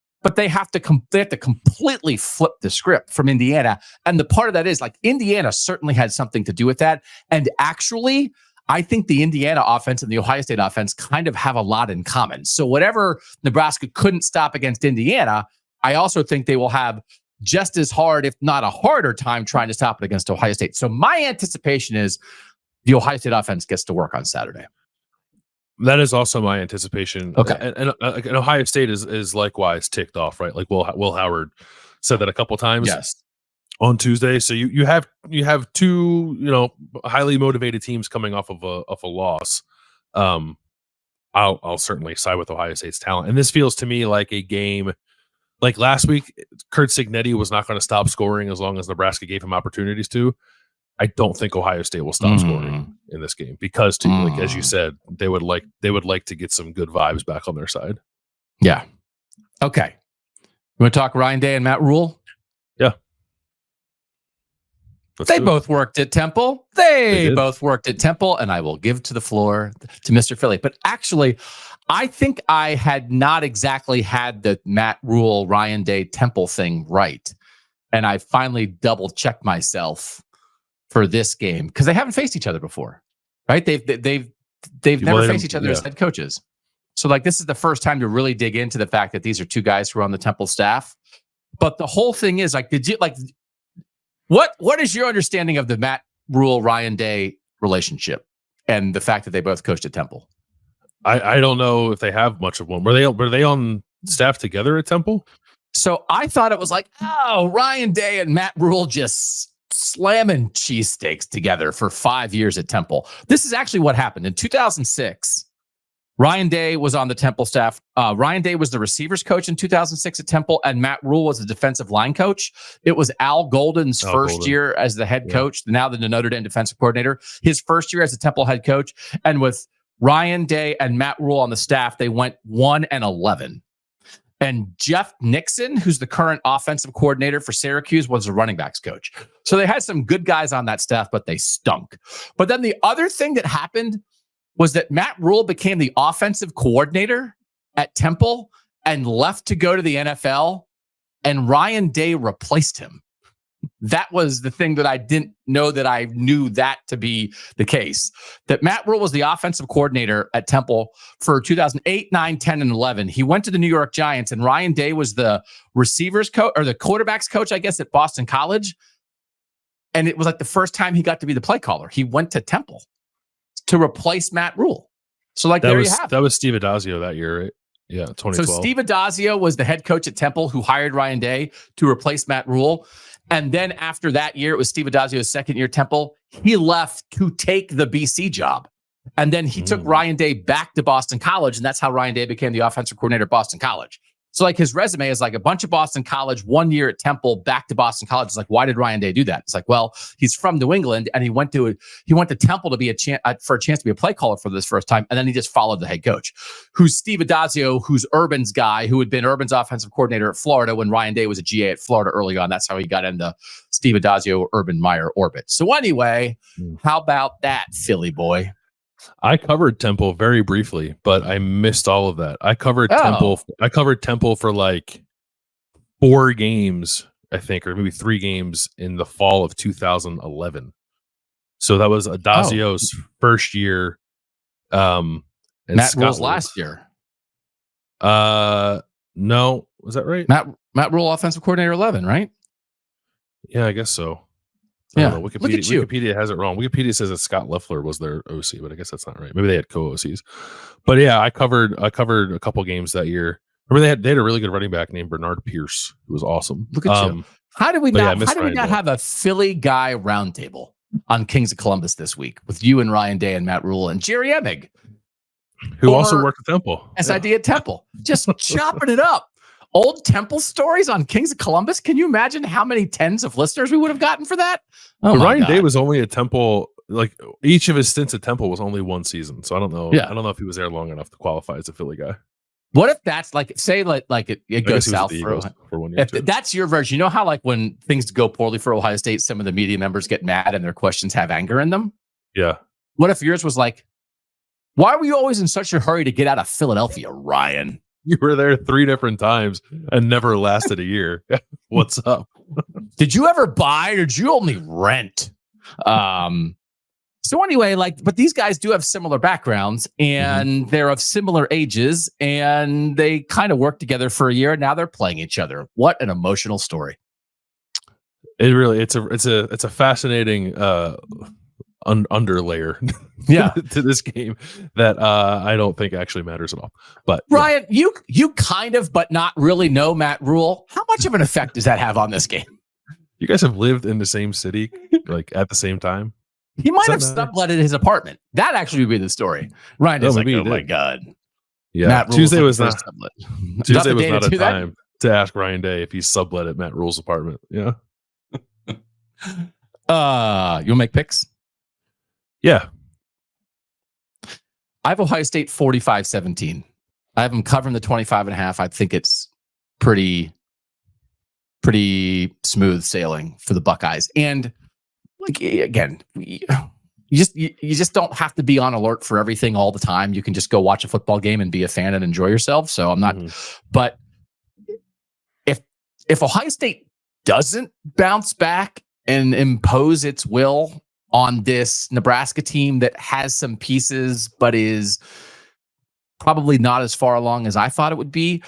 have to completely flip the script from Indiana. And the part of that is like Indiana certainly had something to do with that. And actually, I think the Indiana offense and the Ohio State offense kind of have a lot in common. So whatever Nebraska couldn't stop against Indiana, I also think they will have just as hard, if not a harder time trying to stop it against Ohio State. So my anticipation is the Ohio State offense gets to work on Saturday. That is also my anticipation. Okay. And Ohio State is likewise ticked off, right? Like Will Howard said that a couple times. Yes. On Tuesday. So you have 2, highly motivated teams coming off of a loss. I'll certainly side with Ohio State's talent. And this feels to me like a game like last week. Kurt Cignetti was not going to stop scoring as long as Nebraska gave him opportunities to. I don't think Ohio State will stop scoring in this game because, like as you said, they would like to get some good vibes back on their side. Yeah. Okay. You want to talk Ryan Day and Matt Rhule? Yeah. They both worked at Temple. They both worked at Temple, and I will give to the floor to Mr. Philly. But actually, I think I had not exactly had the Matt Rhule, Ryan Day, Temple thing right. And I finally double-checked myself for this game because they haven't faced each other before, right? They've never faced each other as head coaches. So like this is the first time to really dig into the fact that these are 2 guys who are on the Temple staff. But the whole thing is like, what is your understanding of the Matt Rhule, Ryan Day relationship and the fact that they both coached at Temple? I don't know if they have much of one. Were they on staff together at Temple? So I thought it was like, Ryan Day and Matt Rhule just slamming cheesesteaks together for 5 years at Temple. This is actually what happened. In 2006, Ryan Day was on the Temple staff. Ryan Day was the receivers coach in 2006 at Temple, and Matt Rhule was the defensive line coach. It was Al Golden's first year as the head coach, now the Notre Dame defensive coordinator. His first year as the Temple head coach. And with Ryan Day and Matt Rhule on the staff, they went 1-11. And Jeff Nixon, who's the current offensive coordinator for Syracuse, was the running backs coach. So they had some good guys on that staff, but they stunk. But then the other thing that happened was that Matt Rhule became the offensive coordinator at Temple and left to go to the NFL, and Ryan Day replaced him. That was the thing that I didn't know that I knew that to be the case. That Matt Rhule was the offensive coordinator at Temple for 2008, 9, 10, and 11. He went to the New York Giants, and Ryan Day was the receivers coach or the quarterbacks coach, I guess, at Boston College. And it was like the first time he got to be the play caller. He went to Temple to replace Matt Rhule. So like you have it. That was Steve Adazio that year, right? Yeah, 2012. So Steve Adazio was the head coach at Temple who hired Ryan Day to replace Matt Rhule. And then after that year, it was Steve Adazio's second year at Temple. He left to take the BC job. And then he took Ryan Day back to Boston College. And that's how Ryan Day became the offensive coordinator at Boston College. So like his resume is like a bunch of Boston College, 1 year at Temple, back to Boston College. It's like, why did Ryan Day do that? It's like, well, he's from New England and he went to Temple to be for a chance to be a play caller for this first time. And then he just followed the head coach, who's Steve Adazio, who's Urban's guy, who had been Urban's offensive coordinator at Florida when Ryan Day was a GA at Florida early on. That's how he got into Steve Adazio, Urban Meyer orbit. So anyway, how about that, Philly boy? I covered Temple very briefly, but I missed all of that. I covered Temple for like 4 games, I think, or maybe 3 games in the fall of 2011. So that was Adazio's first year. And Matt Rhule's last year. No, was that right? Matt Rhule, offensive coordinator 11, right? Yeah, I guess so. Yeah, Wikipedia has it wrong. Wikipedia says that Scott Loeffler was their OC, but I guess that's not right. Maybe they had co-OCs. But yeah, I covered a couple games that year. Remember they had a really good running back named Bernard Pierce, who was awesome. Look at you. How did we not have a Philly guy roundtable on Kings of Columbus this week with you and Ryan Day and Matt Rhule and Jerry Emig, who also worked at Temple. SID at Temple, just chopping it up. Old Temple stories on Kings of Columbus. Can you imagine how many tens of listeners we would have gotten for that? Ryan Day was only at Temple, like each of his stints at Temple was only 1 season. So I don't know. Yeah. I don't know if he was there long enough to qualify as a Philly guy. What if that's like, say like it goes south for 1 year? That's your version. You know how like when things go poorly for Ohio State, some of the media members get mad and their questions have anger in them? Yeah. What if yours was like, why were you always in such a hurry to get out of Philadelphia, Ryan? You were there 3 different times and never lasted a year. What's up? Did you ever buy or did you only rent? So anyway, but these guys do have similar backgrounds and they're of similar ages and they kind of worked together for a year and now they're playing each other. What an emotional story. It really, it's a fascinating underlayer to this game that I don't think actually matters at all. But Ryan, you kind of but not really know Matt Rhule. How much of an effect does that have on this game? You guys have lived in the same city like at the same time. He might have subletted his apartment. That actually would be the story. Ryan is like, oh my God. Yeah. Tuesday was not a time to ask Ryan Day if he sublet at Matt Rhule's apartment. Yeah. You'll make picks? Yeah. I have Ohio State 45-17. I have them covering the 25.5. I think it's pretty smooth sailing for the Buckeyes. And like again, you just don't have to be on alert for everything all the time. You can just go watch a football game and be a fan and enjoy yourself. So I'm not, but if Ohio State doesn't bounce back and impose its will on this Nebraska team that has some pieces, but is probably not as far along as I thought it would be.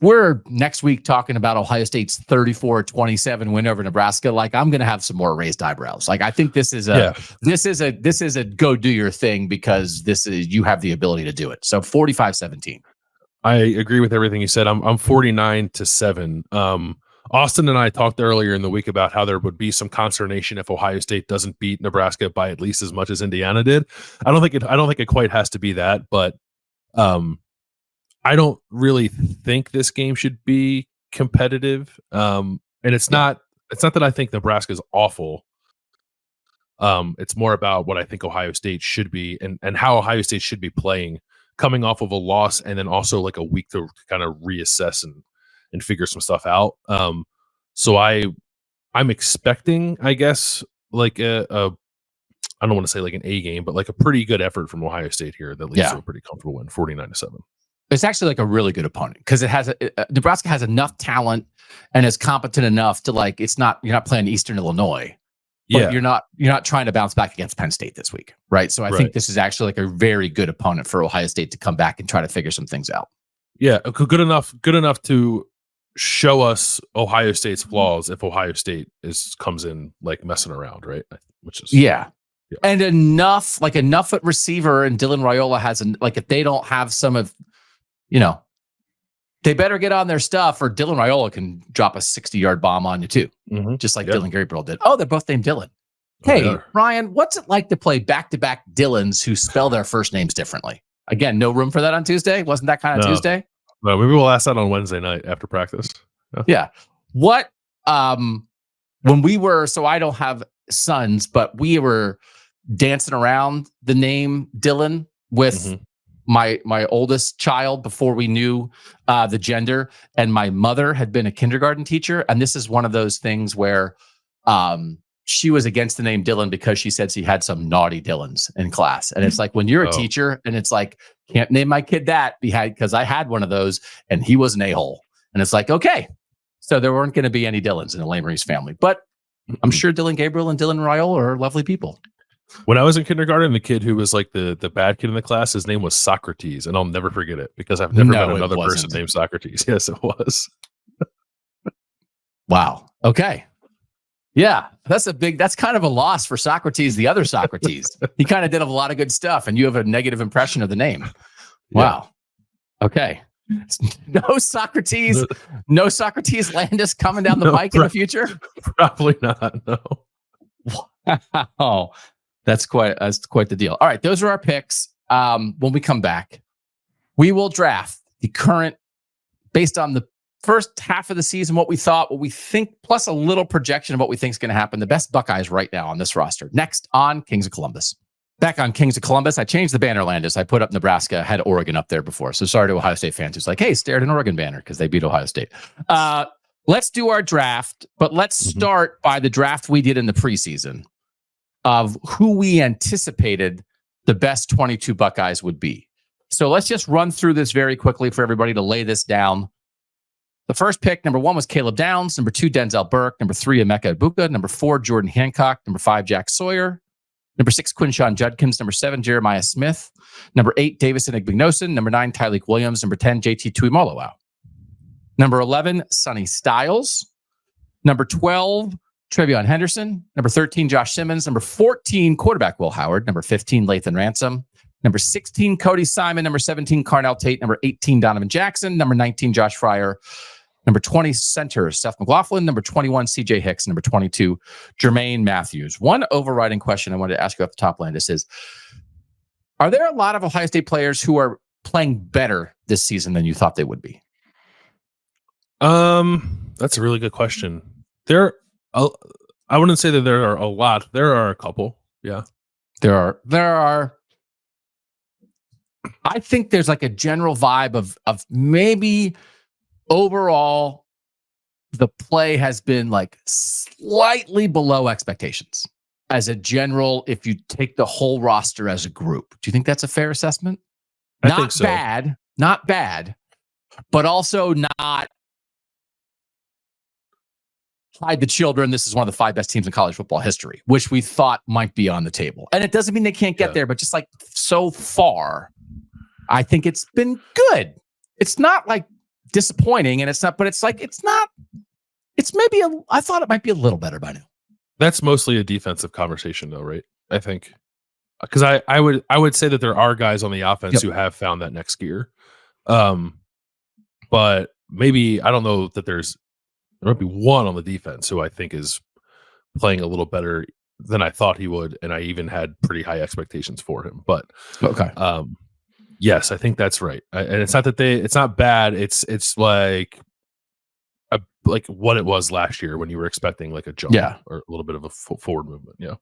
We're next week talking about Ohio State's 34-27 win over Nebraska. Like I'm going to have some more raised eyebrows. Like I think this is a go do your thing because you have the ability to do it. So 45-17. I agree with everything you said. I'm 49-7. Austin and I talked earlier in the week about how there would be some consternation if Ohio State doesn't beat Nebraska by at least as much as Indiana did. I don't think it quite has to be that, but I don't really think this game should be competitive. And it's not that I think Nebraska is awful. It's more about what I think Ohio State should be and how Ohio State should be playing, coming off of a loss and then also like a week to kind of reassess and figure some stuff out. So I'm expecting, I guess, like I don't want to say like an A game, but like a pretty good effort from Ohio State here that leads to a pretty comfortable win, 49-7. It's actually like a really good opponent because Nebraska has enough talent and is competent enough to like, you're not playing Eastern Illinois, but you're not trying to bounce back against Penn State this week. Right. So I think this is actually like a very good opponent for Ohio State to come back and try to figure some things out. Yeah. Good enough to show us Ohio State's flaws if Ohio State comes in like messing around. Right. Which is, and enough at receiver, and Dylan Raiola has if they don't have some of, they better get on their stuff, or Dylan Raiola can drop a 60-yard bomb on you too, just like Dylan Gabriel did. Oh, they're both named Dylan. Hey, Ryan, what's it like to play back-to-back Dylans who spell their first names differently? Again, no room for that on Tuesday. Wasn't that kind of Tuesday? No, maybe we'll ask that on Wednesday night after practice. Yeah. What? When we were, so I don't have sons, but we were dancing around the name Dylan with my oldest child before we knew the gender, and my mother had been a kindergarten teacher, and this is one of those things where she was against the name Dylan because she said she had some naughty Dylans in class, and it's like when you're a teacher and it's like, can't name my kid that because I had one of those and he was an a-hole, and it's like, okay, so there weren't going to be any Dylans in the Lesmerises family, but I'm sure Dylan Gabriel and Dylan Raiola are lovely people. When I was in kindergarten, the kid who was like the bad kid in the class, his name was Socrates, and I'll never forget it because I've never met another person named Socrates. Yes, it was. Wow. Okay. Yeah, that's kind of a loss for Socrates, the other Socrates. He kind of did a lot of good stuff, and you have a negative impression of the name. Wow. Okay. No Socrates Landis coming down the pike in the future? Probably not, no. Wow. That's quite the deal. All right, those are our picks. When we come back, we will draft the current, based on the first half of the season, what we thought, what we think, plus a little projection of what we think is going to happen. The best Buckeyes right now on this roster. Next on Kings of Columbus. Back on Kings of Columbus, I changed the banner, Landis. I put up Nebraska, had Oregon up there before. So sorry to Ohio State fans who's like, hey, stare at an Oregon banner because they beat Ohio State. Let's do our draft, but let's start by the draft we did in the preseason of who we anticipated the best 22 Buckeyes would be. So let's just run through this very quickly for everybody to lay this down. The first pick, number 1, was Caleb Downs. Number 2, Denzel Burke. Number 3, Emeka Ibuka. Number 4, Jordan Hancock. Number 5, Jack Sawyer. Number 6, Quinshawn Judkins. Number 7, Jeremiah Smith. Number 8, Davison Igbinosun. Number 9, Tyleik Williams. Number 10, JT Tuimoloau. Number 11, Sonny Styles. Number 12, Trevion Henderson. Number 13, Josh Simmons. Number 14, quarterback Will Howard. Number 15, Lathan Ransom. Number 16, Cody Simon. Number 17, Carnell Tate. Number 18, Donovan Jackson. Number 19, Josh Fryer. Number 20, center Seth McLaughlin. Number 21, CJ Hicks. Number 22, Jermaine Matthews. One overriding question I wanted to ask you at the top, Landis, is, are there a lot of Ohio State players who are playing better this season than you thought they would be? That's a really good question. I wouldn't say that there are a lot. There are a couple. Yeah. There are. I think there's like a general vibe of maybe overall the play has been like slightly below expectations as a general, if you take the whole roster as a group. Do you think that's a fair assessment? I think so. Not bad, but also not hide the children. This is one of the 5 best teams in college football history, which we thought might be on the table. And it doesn't mean they can't get there, but just like so far, I think it's been good. It's not like disappointing, and it's not, but it's like, it's maybe I thought it might be a little better by now. That's mostly a defensive conversation though, right? I think. Because I would say that there are guys on the offense who have found that next gear. But maybe, I don't know that there's There might be one on the defense who I think is playing a little better than I thought he would, and I even had pretty high expectations for him. But okay, yes, I think that's right. And it's not that it's not bad. It's like what it was last year when you were expecting like a jump, or a little bit of a forward movement. Yeah.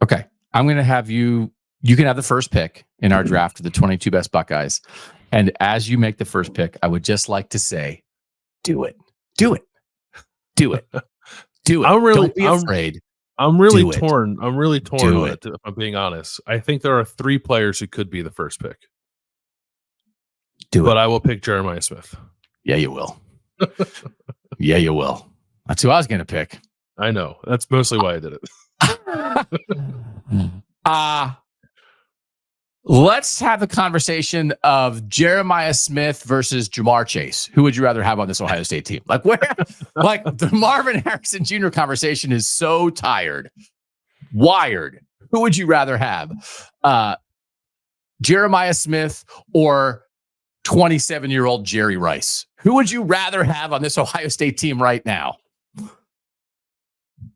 Okay, I'm going to have you. You can have the first pick in our draft of the 22 best Buckeyes, and as you make the first pick, I would just like to say, do it, do it, do it, do it. Don't be afraid. I'm really torn. I'm really torn on it, if I'm being honest. I think there are 3 players who could be the first pick. But I will pick Jeremiah Smith. Yeah, you will. Yeah, you will. That's who I was going to pick. I know. That's mostly why I did it. Let's have a conversation of Jeremiah Smith versus Jamar Chase. Who would you rather have on this Ohio State team? Like the Marvin Harrison Jr. conversation is so wired. Who would you rather have? Jeremiah Smith or 27-year-old Jerry Rice? Who would you rather have on this Ohio State team right now?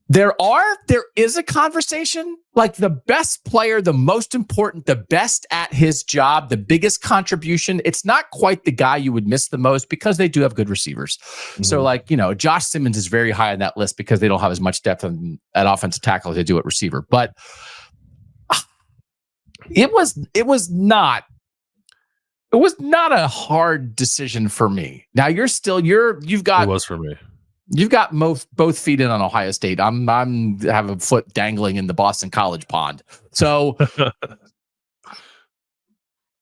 There is a conversation, like the best player, the most important, the best at his job, the biggest contribution. It's not quite the guy you would miss the most because they do have good receivers. Mm-hmm. So Josh Simmons is very high on that list because they don't have as much depth at offensive tackle as they do at receiver. But it was not a hard decision for me. Now you've got, it was for me. You've got both feet in on Ohio State. I'm have a foot dangling in the Boston College pond. So,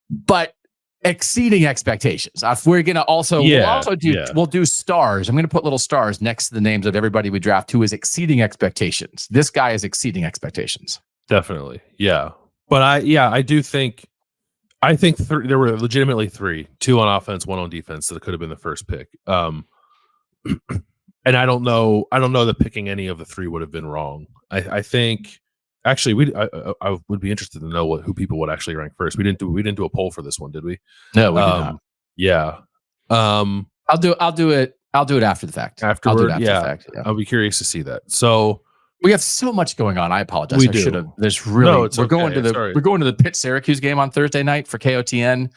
but exceeding expectations. We're gonna we'll do stars. I'm gonna put little stars next to the names of everybody we draft who is exceeding expectations. This guy is exceeding expectations. Definitely, yeah. But I do think. I think there were legitimately 3, 2 on offense, 1 on defense that could have been the first pick. And I don't know that picking any of the 3 would have been wrong. I think actually I would be interested to know who people would actually rank first. We didn't do a poll for this one, did we? No, we did not. Yeah. I'll do it after the fact. Afterward, the fact. Yeah. I'll be curious to see that. So we have so much going on. I apologize. We do. There's really we're going to the Pitt Syracuse game on Thursday night for KOTN.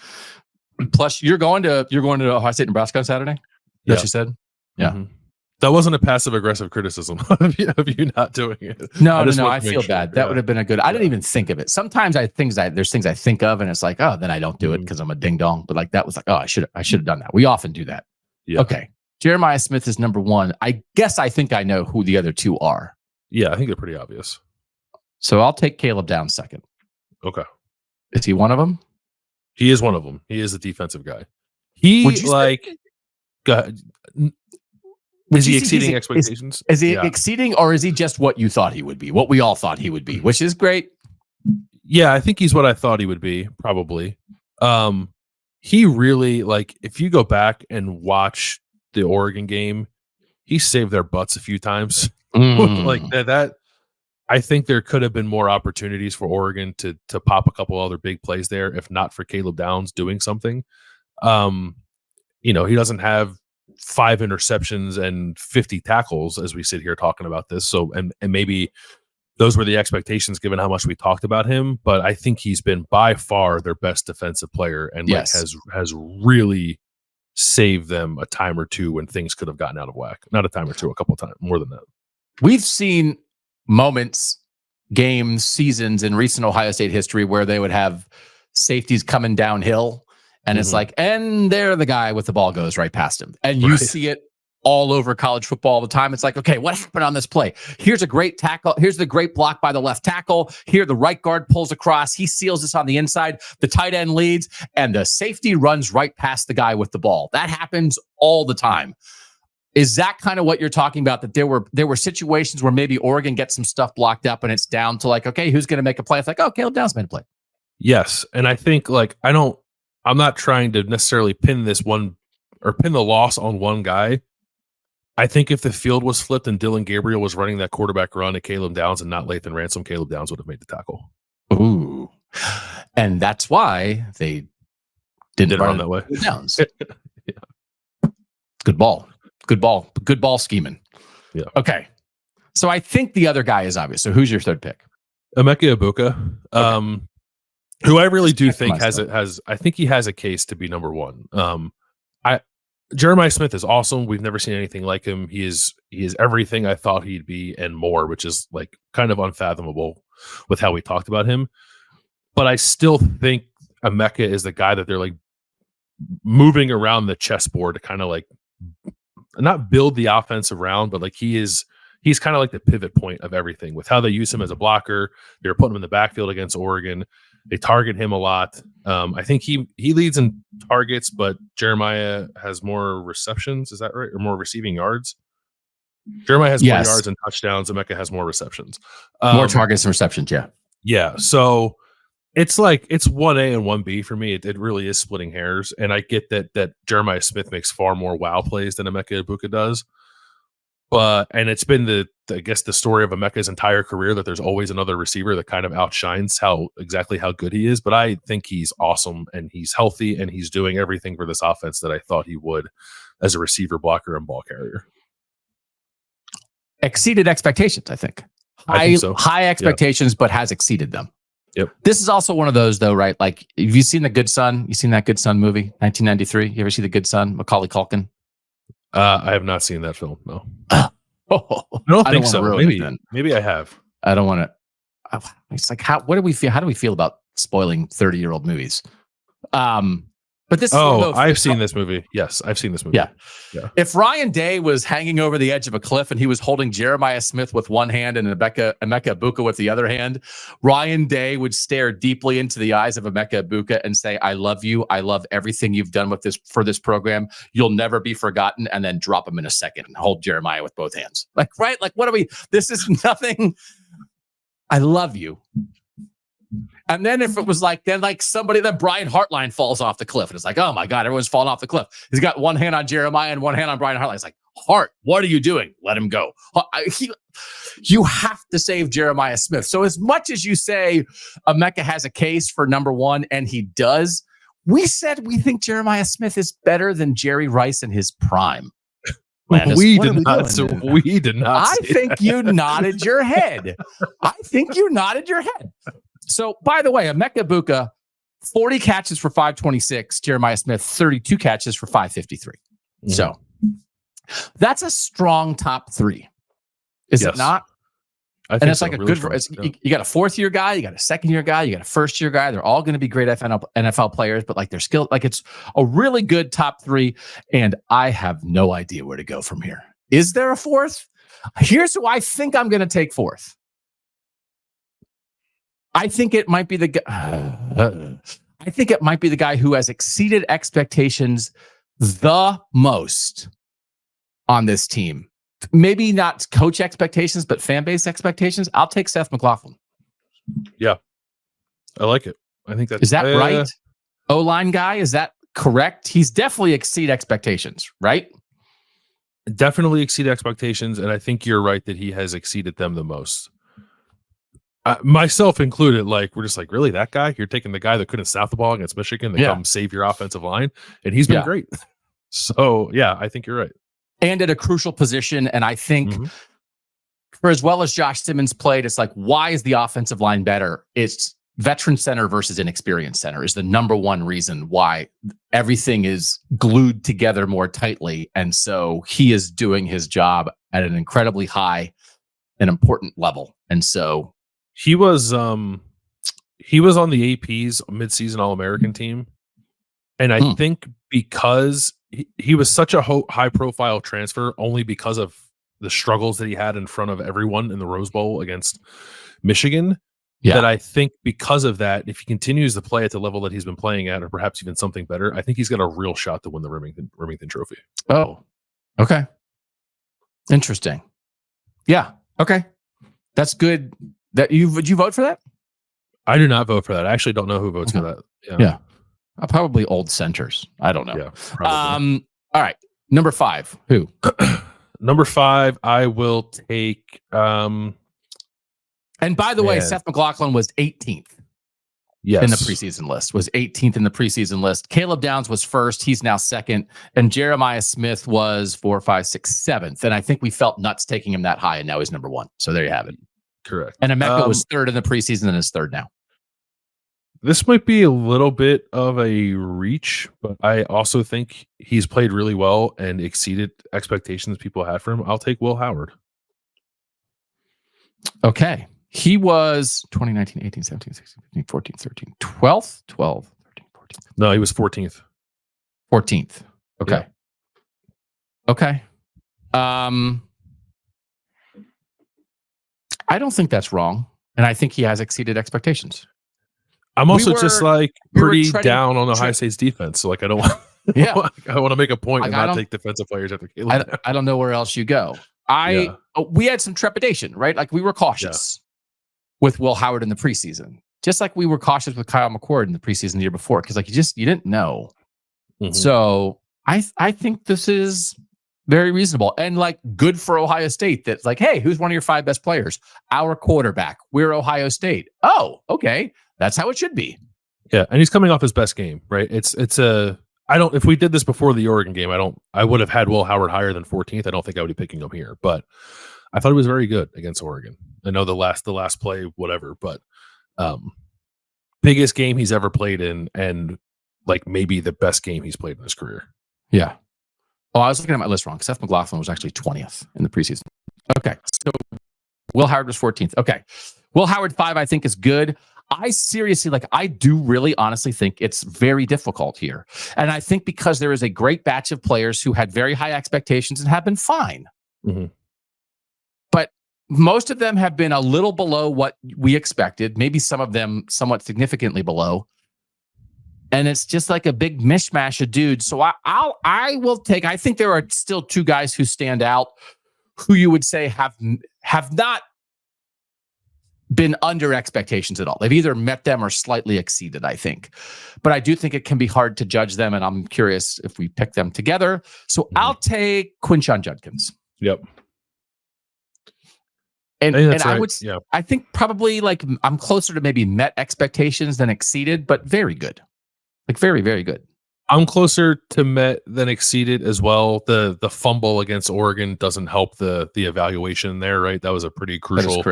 Plus, you're going to Ohio State Nebraska on Saturday. That you said, yeah. Mm-hmm. That wasn't a passive aggressive criticism of you not doing it. No. I feel bad. That would have been a good. I didn't even think of it. Sometimes there's things I think of, and it's like, oh, then I don't do it because I'm a ding dong. But like that was like, oh, I should have done that. We often do that. Yeah. Okay. Jeremiah Smith is number 1. I guess I think I know who the other 2 are. Yeah, I think they're pretty obvious. So I'll take Caleb Downs second. Okay. Is he one of them? He is one of them. He is a defensive guy. Go ahead. Is he exceeding expectations? Is he exceeding, or is he just what you thought he would be? What we all thought he would be, which is great. Yeah, I think he's what I thought he would be, probably. He really, if you go back and watch the Oregon game, he saved their butts a few times. Like that. I think there could have been more opportunities for Oregon to pop a couple other big plays there, if not for Caleb Downs doing something. He doesn't have 5 interceptions and 50 tackles as we sit here talking about this. So, and maybe those were the expectations given how much we talked about him, but I think he's been by far their best defensive player and has really saved them a time or two when things could have gotten out of whack. Not a time or two, a couple of times, more than that. We've seen moments, games, seasons in recent Ohio State history where they would have safeties coming downhill. And it's like, and there the guy with the ball goes right past him. And you see it all over college football all the time. It's like, okay, what happened on this play? Here's a great tackle. Here's the great block by the left tackle. Here, the right guard pulls across. He seals this on the inside. The tight end leads, and the safety runs right past the guy with the ball. That happens all the time. Is that kind of what you're talking about? That there were situations where maybe Oregon gets some stuff blocked up and it's down to like, okay, who's going to make a play? It's like, oh, Caleb Downs made a play. Yes. And I think I'm not trying to necessarily pin this one or pin the loss on one guy. I think if the field was flipped and Dylan Gabriel was running that quarterback run at Caleb Downs and not Lathan Ransom, Caleb Downs would have made the tackle. Ooh. And that's why they didn't run that way. Downs. Yeah. Good ball. Good ball scheming. Yeah. Okay. So I think the other guy is obvious. So who's your third pick? Emeka Egbuka, who I really do think I think he has a case to be number one. Jeremiah Smith is awesome. We've never seen anything like him. He is everything I thought he'd be and more, which is like kind of unfathomable with how we talked about him. But I still think Emeka is the guy that they're like moving around the chessboard to kind of like not build the offense around, but like he's kind of like the pivot point of everything with how they use him as a blocker. They're putting him in the backfield against Oregon. They target him a lot. I think he leads in targets, but Jeremiah has more receptions. Is that right? Or more receiving yards? Jeremiah has more yards and touchdowns. Emeka has more receptions. More targets and receptions, yeah. Yeah. So it's like it's 1A and 1B for me. It really is splitting hairs. And I get that Jeremiah Smith makes far more wow plays than Emeka Egbuka does. And it's been the story of Emeka's entire career that there's always another receiver that kind of outshines how good he is. But I think he's awesome and he's healthy and he's doing everything for this offense that I thought he would as a receiver, blocker, and ball carrier. Exceeded expectations, I think. I think so. High expectations, but has exceeded them. Yep. This is also one of those, though, right? Like, have you seen The Good Son? You seen that Good Son movie, 1993? You ever see The Good Son? Macaulay Culkin? I have not seen that film. No. I don't think so. Maybe I have. I don't want to. It's like, what do we feel? How do we feel about spoiling 30-year-old movies? But this. I've seen this movie. Yes, I've seen this movie. Yeah. If Ryan Day was hanging over the edge of a cliff and he was holding Jeremiah Smith with one hand and Emeka Egbuka with the other hand, Ryan Day would stare deeply into the eyes of Emeka Egbuka and say, "I love you. I love everything you've done with for this program. You'll never be forgotten." And then drop him in a second and hold Jeremiah with both hands. Like, right? Like, what are we? This is nothing. I love you. And then if it was like, then Brian Hartline falls off the cliff. And it's like, oh my God, everyone's falling off the cliff. He's got one hand on Jeremiah and one hand on Brian Hartline. It's like, Hart, what are you doing? Let him go. You have to save Jeremiah Smith. So as much as you say Emeka has a case for number one, and he does, we said we think Jeremiah Smith is better than Jerry Rice in his prime. Landis, we did not. I think you nodded your head. So, by the way, Emeka Egbuka, 40 catches for 526. Jeremiah Smith, 32 catches for 553. Mm-hmm. So, that's a strong top three. Is it not? I think and it's so, like a really good. You got a fourth-year guy, you got a second-year guy, you got a first-year guy. They're all going to be great NFL players, but like they're skilled. Like it's a really good top three, and I have no idea where to go from here. Is there a fourth? Here's who I think I'm going to take fourth. I think it might be the guy who has exceeded expectations the most on this team. Maybe not coach expectations, but fan base expectations. I'll take Seth McLaughlin. Yeah, I like it. I think is that right? O-line guy, is that correct? He's definitely exceed expectations, right? Definitely exceed expectations, and I think you're right that he has exceeded them the most. Myself included, like we're just like, really, that guy? You're taking the guy that couldn't snap the ball against Michigan to come save your offensive line, and he's been great. So yeah, I think you're right. And at a crucial position, and I think for as well as Josh Simmons played, it's like, why is the offensive line better? It's veteran center versus inexperienced center is the number one reason why everything is glued together more tightly, and so he is doing his job at an incredibly high and important level, and so. He was on the AP's midseason All-American team, and I think because he was such a high-profile transfer, only because of the struggles that he had in front of everyone in the Rose Bowl against Michigan, that I think because of that, if he continues to play at the level that he's been playing at, or perhaps even something better, I think he's got a real shot to win the Remington Trophy. Oh, okay. Interesting. Yeah. Okay. That's good. Would you vote for that? I do not vote for that. I actually don't know who votes for that. Yeah. Probably old centers. I don't know. Yeah, probably. All right. Number 5. Who? Number 5, I will take. And by the way, Seth McLaughlin was 18th. Yes. In the preseason list, was 18th in the preseason list. Caleb Downs was first. He's now second. And Jeremiah Smith was 4, 5, 6, 7th. And I think we felt nuts taking him that high, and now he's number 1. So there you have it. Correct. And Emeka was third in the preseason and is third now. This might be a little bit of a reach, but I also think he's played really well and exceeded expectations people had for him. I'll take Will Howard. Okay. He was 2019, 18, 17, 16, 15, 14, 13, 12th, 12, 13, 14. No, he was 14th. 14th. Okay. Yeah. Okay. I don't think that's wrong. And I think he has exceeded expectations. I'm also just like pretty down on Ohio State's defense. So like, I don't want, I want to make a point and not take defensive players after Caleb. I don't know where else you go. We had some trepidation, right? Like we were cautious with Will Howard in the preseason, just like we were cautious with Kyle McCord in the preseason the year before, because like you didn't know. Mm-hmm. So I think this is very reasonable and like good for Ohio State. That's like, hey, who's one of your 5 best players? Our quarterback. We're Ohio State. Oh, okay, that's how it should be. Yeah, and he's coming off his best game, right? If we did this before the Oregon game, I would have had Will Howard higher than 14th. I don't think I would be picking him here, but I thought he was very good against Oregon. I know the last play, whatever, but biggest game he's ever played in, and like maybe the best game he's played in his career. Yeah. Oh, I was looking at my list wrong. Seth McLaughlin was actually 20th in the preseason. Okay. So Will Howard was 14th. Okay. Will Howard 5, I think, is good. I do really honestly think it's very difficult here. And I think because there is a great batch of players who had very high expectations and have been fine. Mm-hmm. But most of them have been a little below what we expected, maybe some of them somewhat significantly below. And it's just like a big mishmash of dudes. So I think there are still 2 guys who stand out who you would say have not been under expectations at all. They've either met them or slightly exceeded, I think. But I do think it can be hard to judge them, and I'm curious if we pick them together. So I'll take Quinshon Judkins. Yep. And I think probably like I'm closer to maybe met expectations than exceeded, but very good. Like very, very good. I'm closer to met than exceeded as well. The fumble against Oregon doesn't help the evaluation there, right? That was a pretty crucial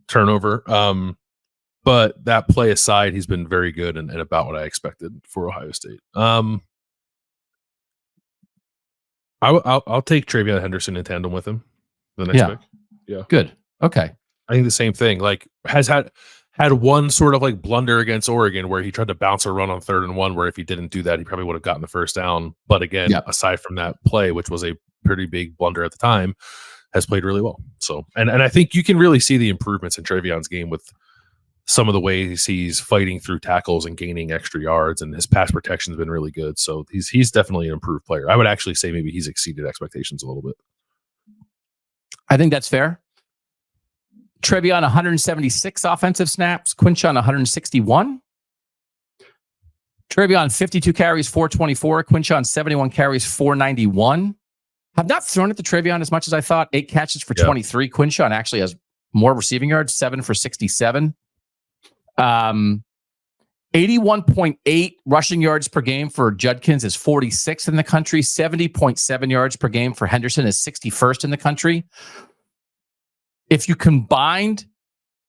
turnover. But that play aside, he's been very good and about what I expected for Ohio State. I'll take Travion Henderson in tandem with him. The next pick. Yeah. Good. Okay. I think the same thing. Like has had one sort of like blunder against Oregon where he tried to bounce a run on 3rd and 1, where if he didn't do that, he probably would have gotten the first down. But again, aside from that play, which was a pretty big blunder at the time, has played really well. So, and I think you can really see the improvements in Travion's game with some of the ways he's fighting through tackles and gaining extra yards, and his pass protection has been really good. So he's definitely an improved player. I would actually say maybe he's exceeded expectations a little bit. I think that's fair. Travion 176 offensive snaps, Quinshon 161. Travion 52 carries, 424. Quinshon 71 carries, 491. Have not thrown it to Travion as much as I thought. 8 catches for 23. Quinshon actually has more receiving yards, 7 for 67. 81.8 rushing yards per game for Judkins is 46th in the country. 70.7 yards per game for Henderson is 61st in the country. If you combined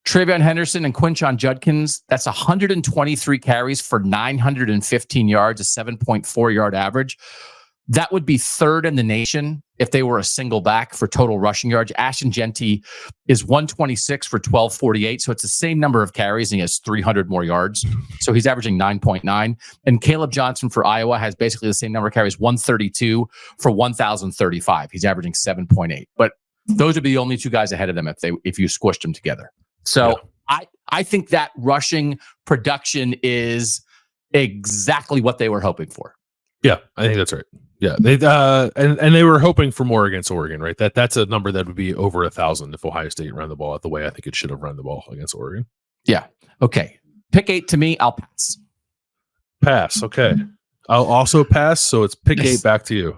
Travion Henderson and Quinshon Judkins, that's 123 carries for 915 yards, a 7.4 yard average. That would be 3rd in the nation if they were a single back for total rushing yards. Ashton Genty is 126 for 1248. So it's the same number of carries and he has 300 more yards. So he's averaging 9.9. And Caleb Johnson for Iowa has basically the same number of carries, 132 for 1,035. He's averaging 7.8. But those would be the only 2 guys ahead of them if you squished them together. So I think that rushing production is exactly what they were hoping for. Yeah, I think that's right. Yeah, they and they were hoping for more against Oregon, right? That's a number that would be over 1,000 if Ohio State ran the ball out the way I think it should have run the ball against Oregon. Yeah. Okay. Pick 8 to me. I'll pass. Pass. Okay. I'll also pass. So it's pick 8 back to you.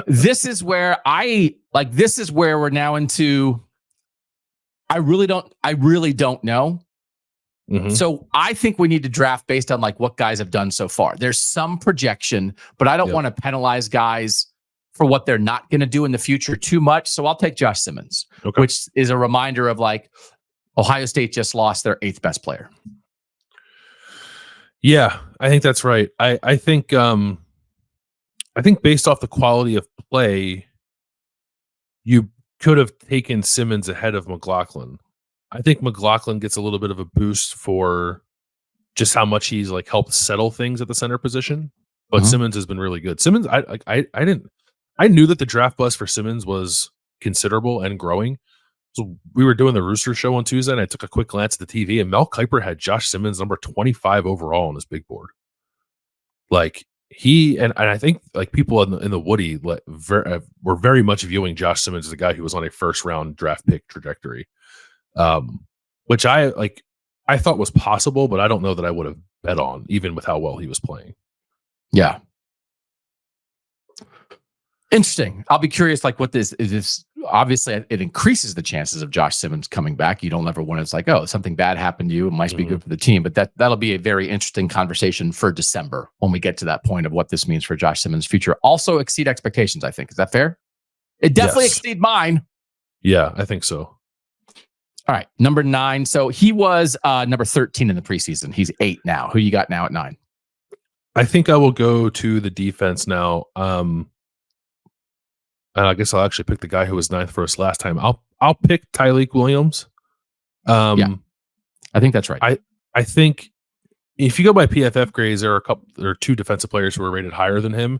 This is where we're now into. I really don't know. So I think we need to draft based on like what guys have done so far. There's some projection, but I don't want to penalize guys for what they're not going to do in the future too much. So I'll take Josh Simmons, which is a reminder of like Ohio State just lost their 8th best player. Yeah, I think that's right. I think based off the quality of play, you could have taken Simmons ahead of McLaughlin. I think McLaughlin gets a little bit of a boost for just how much he's like helped settle things at the center position, but Simmons has been really good. Simmons, I knew that the draft buzz for Simmons was considerable and growing. So we were doing the Rooster show on Tuesday, and I took a quick glance at the TV, and Mel Kiper had Josh Simmons number 25 overall on his big board. Like he and I think like people in the Woody were very much viewing Josh Simmons as a guy who was on a first round draft pick trajectory. Which I thought was possible, but I don't know that I would have bet on, even with how well he was playing. Yeah. Interesting. I'll be curious, like what this is. Obviously, it increases the chances of Josh Simmons coming back. You don't ever want to, it's like, oh, something bad happened to you. It might be good for the team, but that'll be a very interesting conversation for December when we get to that point of what this means for Josh Simmons' future. Also exceed expectations, I think. Is that fair? It definitely exceed mine. Yeah, I think so. All right, number 9. So he was number 13 in the preseason. He's 8 now. Who you got now at 9? I think I will go to the defense now. I guess I'll actually pick the guy who was 9th for us last time. I'll pick Tyleik Williams. Yeah, I think that's right. I think if you go by PFF grades, there are 2 defensive players who are rated higher than him.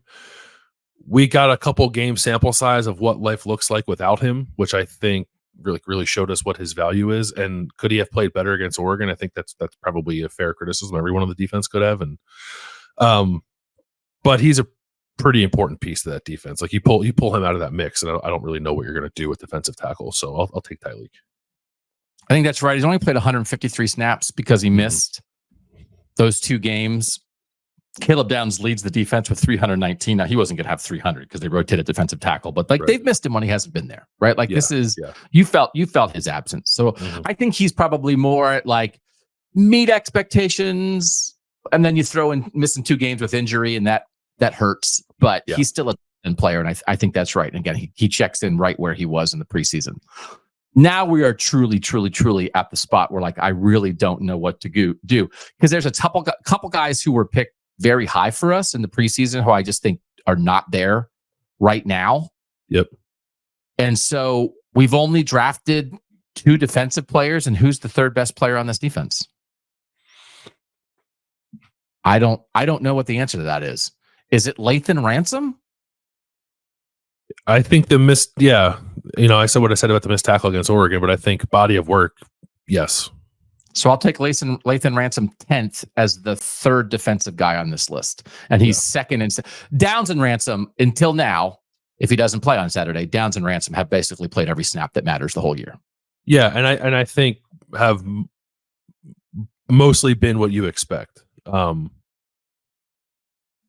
We got a couple game sample size of what life looks like without him, which I think really showed us what his value is. And could he have played better against Oregon? I think that's probably a fair criticism. Everyone on the defense could have, and but he's a pretty important piece to that defense. Like you pull him out of that mix, and I don't really know what you're going to do with defensive tackle. So I'll take Tyleik. I think that's right. He's only played 153 snaps because he missed those 2 games. Caleb Downs leads the defense with 319. Now he wasn't going to have 300 because they rotated defensive tackle, but like they've missed him when he hasn't been there, right? Like this is you felt his absence. So I think he's probably more like meet expectations, and then you throw in missing 2 games with injury, and that hurts. But he's still a player, and I think that's right. And again, he checks in right where he was in the preseason. Now we are truly at the spot where like I really don't know what to do because there's a couple guys who were picked very high for us in the preseason who I just think are not there right now. Yep. And so we've only drafted 2 defensive players, and who's the 3rd best player on this defense? I don't know what the answer to that is. Is it Lathan Ransom? I think I said what I said about the missed tackle against Oregon, but I think body of work, yes. So I'll take Lathan Ransom 10th as the 3rd defensive guy on this list. And he's second in Downs and Ransom until now. If he doesn't play on Saturday, Downs and Ransom have basically played every snap that matters the whole year. Yeah. And I think have mostly been what you expect. Lathan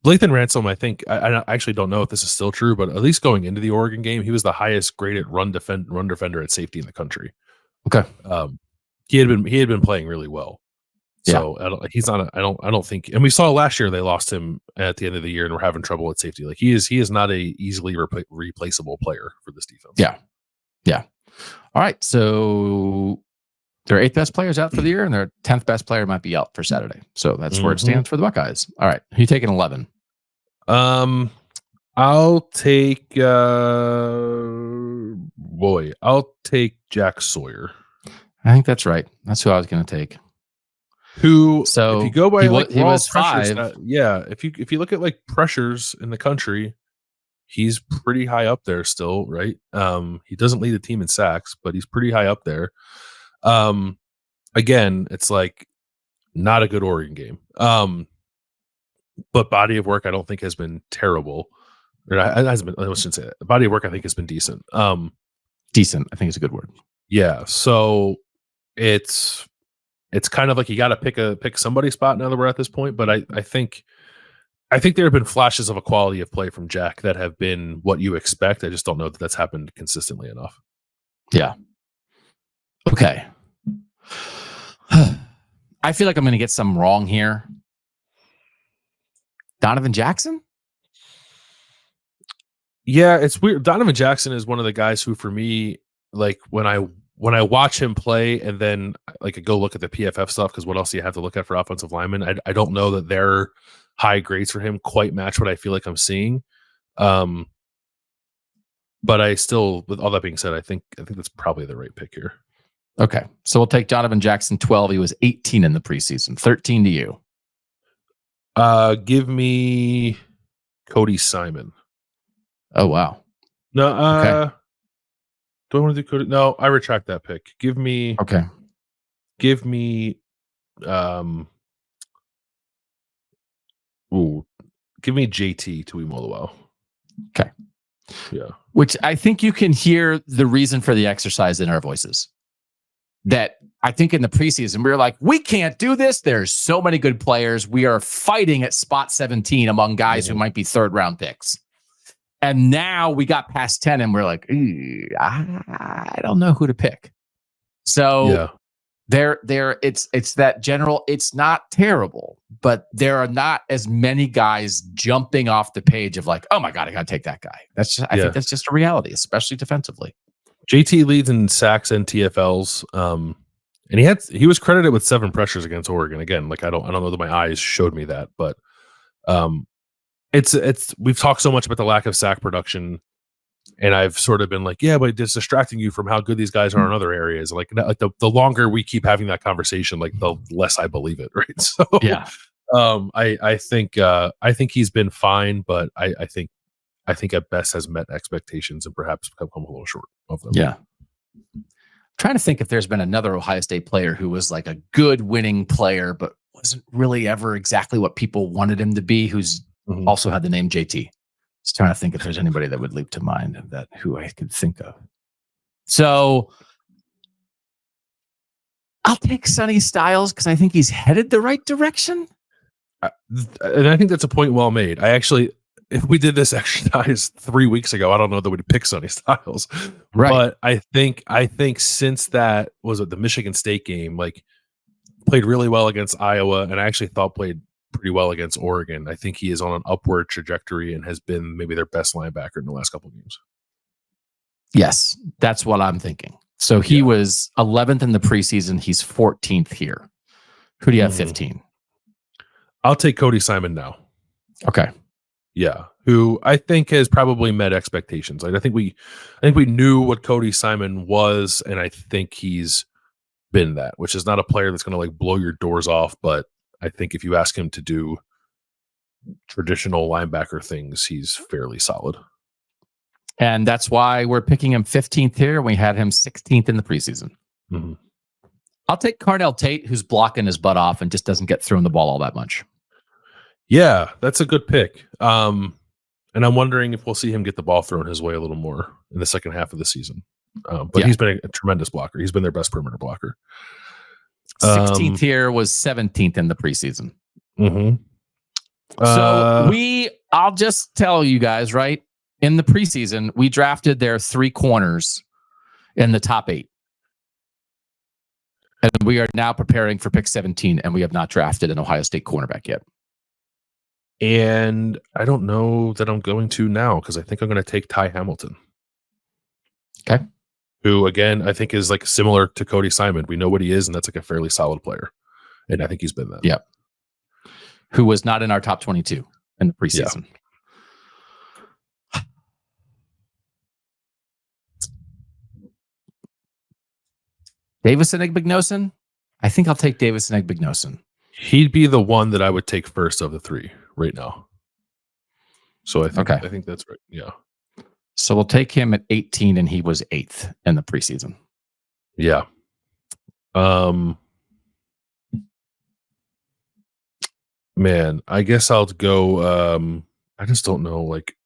Ransom, I think, I actually don't know if this is still true, but at least going into the Oregon game, he was the highest graded run defender at safety in the country. Okay. He had been playing really well. So I don't think, and we saw last year they lost him at the end of the year and we're having trouble at safety. Like he is not a easily replaceable player for this defense. Yeah. All right. So their 8th best players out for the year, and their 10th best player might be out for Saturday. So that's where it stands for the Buckeyes. All right. Who you taking 11? I'll take Jack Sawyer. I think that's right. That's who I was going to take. So if you go by he was 5. If you look at like pressures in the country, he's pretty high up there still, right? He doesn't lead the team in sacks, but he's pretty high up there. Again, it's like not a good Oregon game. But body of work I don't think has been terrible. I shouldn't say that. The body of work I think has been decent. Decent, I think is a good word. Yeah. So it's kind of like you got to pick somebody's spot now that we're at this point. But I think there have been flashes of a quality of play from Jack that have been what you expect. I just don't know that that's happened consistently enough. Yeah. Okay. I feel like I'm going to get some wrong here. Donovan Jackson? Yeah, it's weird. Donovan Jackson is one of the guys who, for me, like when I watch him play and then like I go look at the PFF stuff, because what else do you have to look at for offensive linemen? I don't know that their high grades for him quite match what I feel like I'm seeing. But I still, with all that being said, I think that's probably the right pick here. Okay, so we'll take Donovan Jackson 12. He was 18 in the preseason. 13 to you. Give me Cody Simon. Oh, wow. No, okay. Do I want to do Cody? No, I retract that pick. Give me JT Tuimoloau. Okay. Yeah. Which I think you can hear the reason for the exercise in our voices. That I think in the preseason, we were like, we can't do this. There's so many good players. We are fighting at spot 17 among guys who might be third round picks. And now we got past 10 and we're like, I don't know who to pick. So it's that general, it's not terrible, but there are not as many guys jumping off the page of like, oh my God, I got to take that guy. That's just, I think that's just a reality, especially defensively. JT leads in sacks and TFLs. And he was credited with 7 pressures against Oregon. Again, like I don't know that my eyes showed me that, but it's we've talked so much about the lack of sack production, and I've sort of been like, yeah, but it's distracting you from how good these guys are in other areas. Like the longer we keep having that conversation, like the less I believe it. Right. So I think he's been fine, but I think at best has met expectations and perhaps come a little short of them. Yeah. I'm trying to think if there's been another Ohio State player who was like a good winning player, but wasn't really ever exactly what people wanted him to be, who's also had the name JT. Just trying to think if there's anybody that would leap to mind of that who I could think of. So I'll take Sonny Styles because I think he's headed the right direction. And I think that's a point well made. If we did this exercise 3 weeks ago, I don't know that we'd pick Sonny Styles. Right. But I think since that was the Michigan State game, like played really well against Iowa, and I actually thought played pretty well against Oregon. I think he is on an upward trajectory and has been maybe their best linebacker in the last couple of games. Yes, that's what I'm thinking. So he was 11th in the preseason. He's 14th here. Who do you have 15? I'll take Cody Simon now. Okay. Yeah, who I think has probably met expectations. Like I think we knew what Cody Simon was, and I think he's been that, which is not a player that's going to like blow your doors off, but I think if you ask him to do traditional linebacker things, he's fairly solid. And that's why we're picking him 15th here. We had him 16th in the preseason. I'll take Carnell Tate, who's blocking his butt off and just doesn't get thrown the ball all that much. Yeah, that's a good pick. And I'm wondering if we'll see him get the ball thrown his way a little more in the second half of the season. But he's been a tremendous blocker. He's been their best perimeter blocker. 16th here was 17th in the preseason. So I'll just tell you guys, right? In the preseason, we drafted their 3 corners in the top 8. And we are now preparing for pick 17, and we have not drafted an Ohio State cornerback yet. And I don't know that I'm going to now because I think I'm going to take Ty Hamilton. Okay. Who, again, I think is like similar to Cody Simon. We know what he is, and that's like a fairly solid player. And I think he's been that. Yeah. Who was not in our top 22 in the preseason. Yeah. Davison Igbinosun? I think I'll take Davison Igbinosun. He'd be the one that I would take first of the 3 right now. So I think that's right. Yeah. So we'll take him at 18, and he was 8th in the preseason. Yeah. Man, I guess I'll go. I just don't know. Like,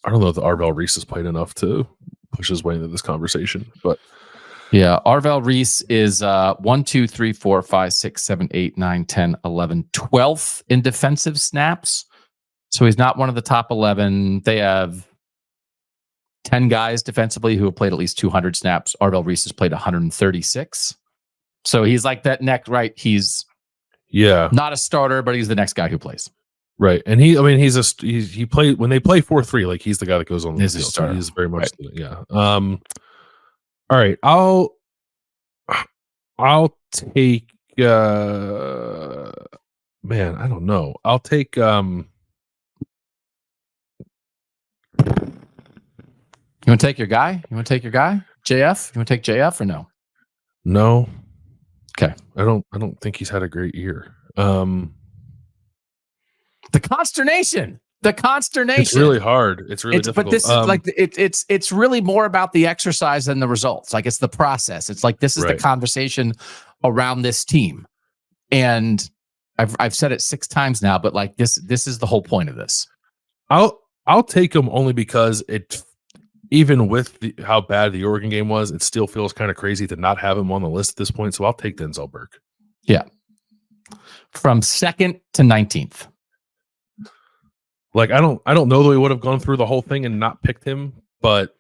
I don't know if Arvell Reese has played enough to push his way into this conversation, but yeah, Arvell Reese is 1, 2, 3, 4, 5, 6, 7, 8, 9, 10, 11, 12th in defensive snaps. So he's not one of the top 11. They have 10 guys defensively who have played at least 200 snaps. Arvell Reese has played 136. So he's like that next, right? He's not a starter, but he's the next guy who plays. Right. And he played when they play 4-3, like he's the guy that goes on the field. So he's very much all right. I'll take man, I don't know. I'll take You want to take your guy? JF? You want to take JF or no? No. Okay. I don't think he's had a great year. The consternation. It's really hard. It's really difficult. But this is like it's really more about the exercise than the results. Like it's the process. It's like this is the conversation around this team. And I've said it 6 times now, but like this is the whole point of this. I'll take him only because even with how bad the Oregon game was, it still feels kind of crazy to not have him on the list at this point. So I'll take Denzel Burke. Yeah. From 2nd to 19th. Like I don't know that we would have gone through the whole thing and not picked him, but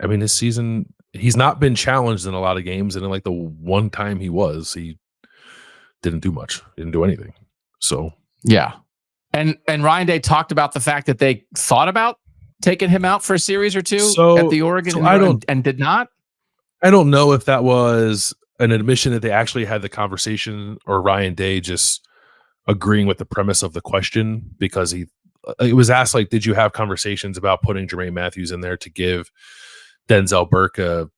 I mean, this season he's not been challenged in a lot of games, and in like the one time he didn't do much, didn't do anything. So yeah, and Ryan Day talked about the fact that they thought about taking him out for a series or two at the Oregon, and did not. I don't know if that was an admission that they actually had the conversation, or Ryan Day just agreeing with the premise of the question, because it was asked, like, did you have conversations about putting Jermaine Matthews in there to give Denzel Burke a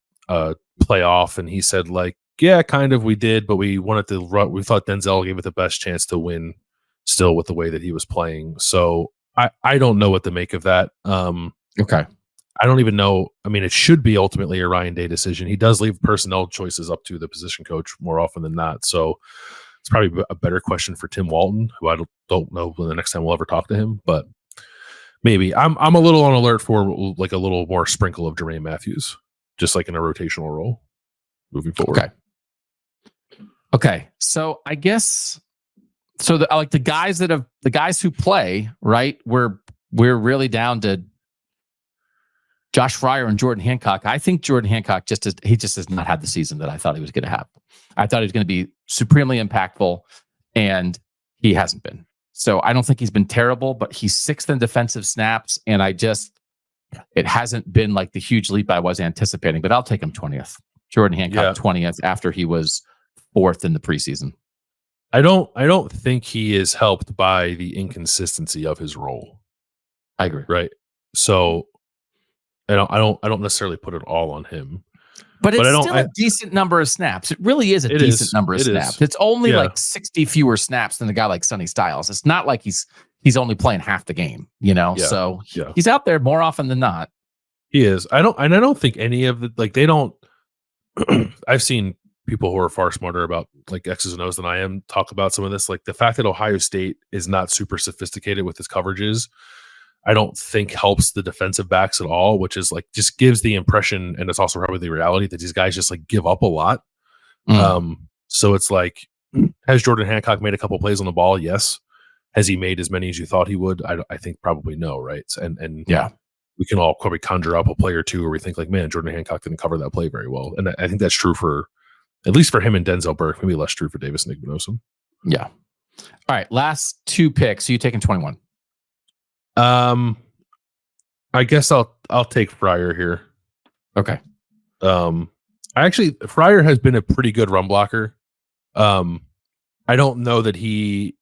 playoff? And he said, like, yeah, kind of, we did, but we wanted to run. We thought Denzel gave it the best chance to win still with the way that he was playing. So I don't know what to make of that. Okay. I don't even know. I mean, it should be ultimately a Ryan Day decision. He does leave personnel choices up to the position coach more often than not. So it's probably a better question for Tim Walton, who I don't know when the next time we'll ever talk to him, but maybe I'm a little on alert for like a little more sprinkle of Jermaine Matthews, just like in a rotational role moving forward. Okay. So I guess the guys who play, right? We're really down to Josh Fryer and Jordan Hancock. I think Jordan Hancock just has not had the season that I thought he was going to have. I thought he was going to be supremely impactful, and he hasn't been. So I don't think he's been terrible, but he's 6th in defensive snaps, and it hasn't been like the huge leap I was anticipating, but I'll take him 20th. Jordan Hancock 20th after he was 4th in the preseason. I don't think he is helped by the inconsistency of his role. I agree. Right. So I don't necessarily put it all on him. But it's still a decent number of snaps. It really is a decent number of snaps. It's only like 60 fewer snaps than a guy like Sonny Styles. It's not like he's only playing half the game, So he's out there more often than not. He is. I don't think any of the, like, they don't. I've seen people who are far smarter about like X's and O's than I am talk about some of this. Like the fact that Ohio State is not super sophisticated with its coverages, I don't think helps the defensive backs at all, which is like just gives the impression, and it's also probably the reality, that these guys just like give up a lot. So it's like, has Jordan Hancock made a couple plays on the ball? Yes. Has he made as many as you thought he would? I think probably no, right? And yeah, we can all probably conjure up a play or two where we think like, man, Jordan Hancock didn't cover that play very well. And I think that's true for, at least for him and Denzel Burke, maybe less true for Davis and Igbenogson. Yeah. All right. Last 2 picks. So you taking 21? I guess I'll take Fryer here. Okay. Fryer has been a pretty good run blocker. I don't know that he,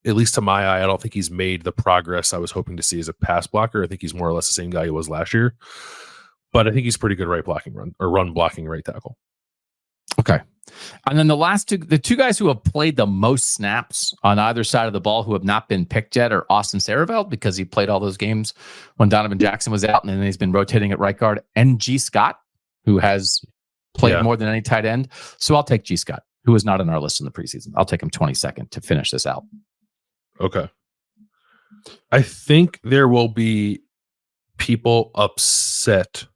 at least to my eye, I don't think he's made the progress I was hoping to see as a pass blocker. I think he's more or less the same guy he was last year, but I think he's pretty good run blocking right tackle. Okay. And then the two guys who have played the most snaps on either side of the ball who have not been picked yet are Austin Sareveld, because he played all those games when Donovan Jackson was out, and then he's been rotating at right guard, and G. Scott, who has played more than any tight end. So I'll take G. Scott, who is not on our list in the preseason. I'll take him 22nd to finish this out. Okay. I think there will be people upset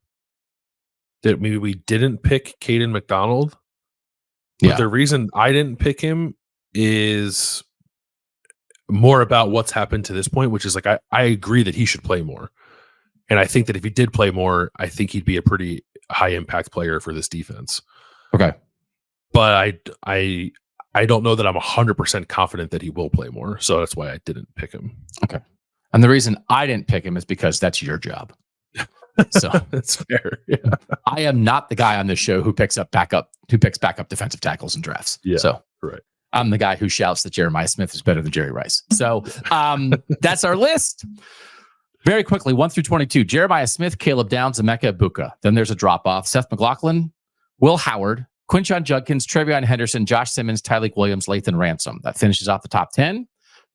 that maybe we didn't pick Caden McDonald. But the reason I didn't pick him is more about what's happened to this point, which is like, I agree that he should play more. And I think that if he did play more, I think he'd be a pretty high impact player for this defense. Okay. but I don't know that I'm 100% confident that he will play more. So that's why I didn't pick him. Okay. And the reason I didn't pick him is because that's your job. So that's fair. Yeah. I am not the guy on this show who picks backup defensive tackles in drafts. Yeah. So right. I'm the guy who shouts that Jeremiah Smith is better than Jerry Rice. So that's our list. Very quickly, 1 through 22. Jeremiah Smith, Caleb Downs, Emeka Ibuka. Then there's a drop-off. Seth McLaughlin, Will Howard, Quinshon Judkins, Trevion Henderson, Josh Simmons, Tyleek Williams, Lathan Ransom. That finishes off the top 10.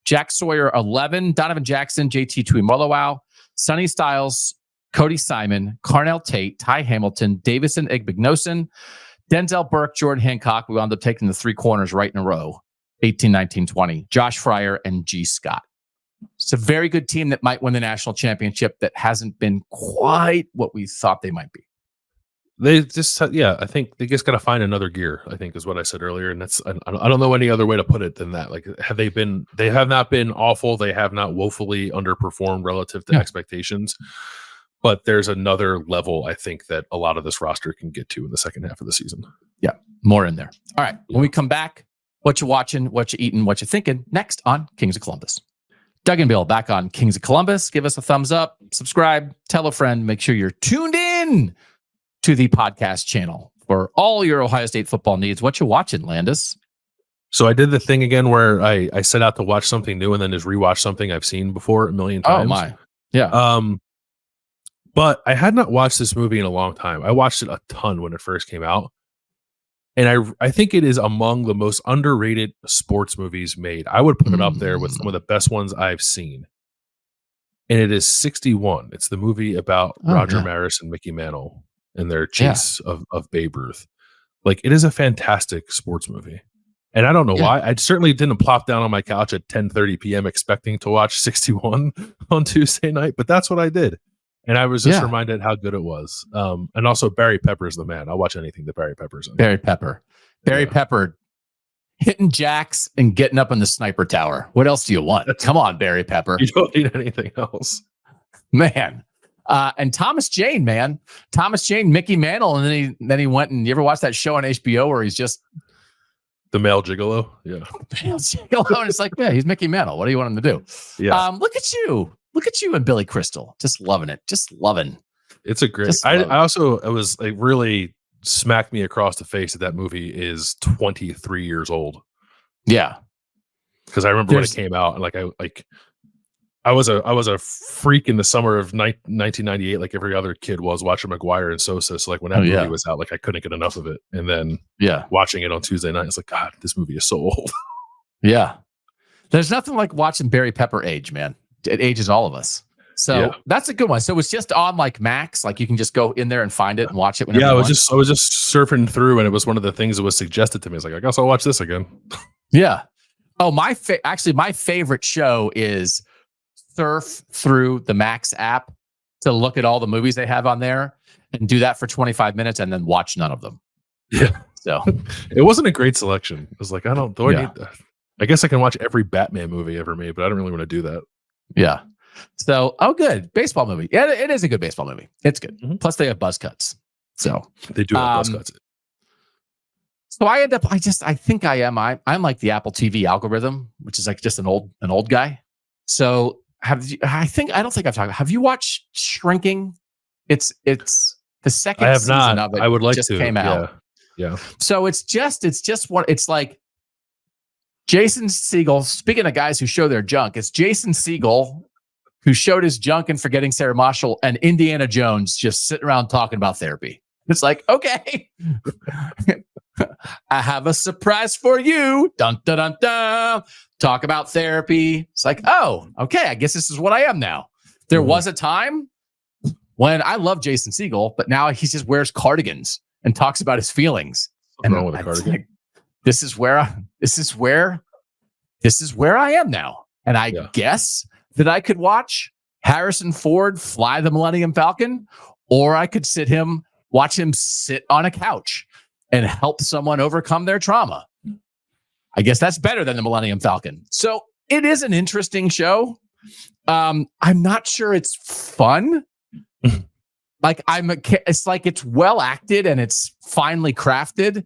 Jack Sawyer, 11. Donovan Jackson, JT Tuimoloau, Sonny Styles, Cody Simon, Carnell Tate, Ty Hamilton, Davison Igbignosin, Denzel Burke, Jordan Hancock. We wound up taking the 3 corners right in a row. 18, 19, 20. Josh Fryer and G. Scott. It's a very good team that might win the national championship that hasn't been quite what we thought they might be. They just, I think they just got to find another gear, I think is what I said earlier. And that's, I don't know any other way to put it than that. Like, they have not been awful. They have not woefully underperformed relative to expectations, but there's another level, I think, that a lot of this roster can get to in the second half of the season. Yeah. More in there. All right. When we come back, what you watching, what you eating, what you thinking next on Kings of Columbus. Doug and Bill back on Kings of Columbus. Give us a thumbs up, subscribe, tell a friend, make sure you're tuned in to the podcast channel for all your Ohio State football needs. What you watching, Landis? So I did the thing again where I set out to watch something new and then just rewatch something I've seen before a million times. Oh my. Yeah. But I had not watched this movie in a long time. I watched it a ton when it first came out. And I think it is among the most underrated sports movies made. I would put it up there with some of the best ones I've seen. And it is 61. It's the movie about Roger Maris and Mickey Mantle and their chase of Babe Ruth. Like, it is a fantastic sports movie. And I don't know why. I certainly didn't plop down on my couch at 10:30 p.m. expecting to watch 61 on Tuesday night, but that's what I did. And I was just reminded how good it was. And also Barry Pepper's the man. I'll watch anything that Barry Pepper's in. Barry Pepper hitting jacks and getting up in the sniper tower. What else do you want? Come on, Barry Pepper. You don't need anything else. Man. And Thomas Jane, Mickey Mantle. And then he went and you ever watch that show on HBO where he's just the male gigolo? Yeah. Male gigolo. And it's like, he's Mickey Mantle. What do you want him to do? Yeah. Look at you and Billy Crystal. Just loving it. Just loving. It's a great. I also, it was like really smacked me across the face that movie is 23 years old. Yeah. Because I remember when it came out, and I was a freak in the summer of 1998, like every other kid was, watching McGuire and Sosa. So like when that movie was out, like I couldn't get enough of it. And then watching it on Tuesday night, it's like, God, this movie is so old. Yeah. There's nothing like watching Barry Pepper age, man. It ages all of us. So that's a good one. So it's just on like Max, like you can just go in there and find it and watch it whenever you want. I was just surfing through, and it was one of the things that was suggested to me. It's like, I guess I'll watch this again. Yeah. Oh, my favorite show is surf through the Max app to look at all the movies they have on there and do that for 25 minutes and then watch none of them. Yeah. So it wasn't a great selection. I was like, I need that? I guess I can watch every Batman movie ever made, but I don't really want to do that. Yeah. So, good. Baseball movie. Yeah, it is a good baseball movie. It's good. Mm-hmm. Plus they have buzz cuts. So they do have buzz cuts. So I think I'm like the Apple TV algorithm, which is like just an old guy. So I don't think I've talked. Have you watched Shrinking? It's the second I have season not. of it. I would like just to. Came out. Yeah. So it's just what it's like. Jason Segel, speaking of guys who show their junk, it's Jason Segel who showed his junk in Forgetting Sarah Marshall, and Indiana Jones just sitting around talking about therapy. It's like, okay, I have a surprise for you. Dun, dun, dun, dun. Talk about therapy. It's like, oh, okay, I guess this is what I am now. There was a time when I love Jason Segel, but now he just wears cardigans and talks about his feelings. What's wrong with a cardigan? Like, this is where I am now. And I guess that I could watch Harrison Ford fly the Millennium Falcon, or I could watch him sit on a couch and help someone overcome their trauma. I guess that's better than the Millennium Falcon. So it is an interesting show. I'm not sure it's fun. like it's like it's well acted and it's finely crafted,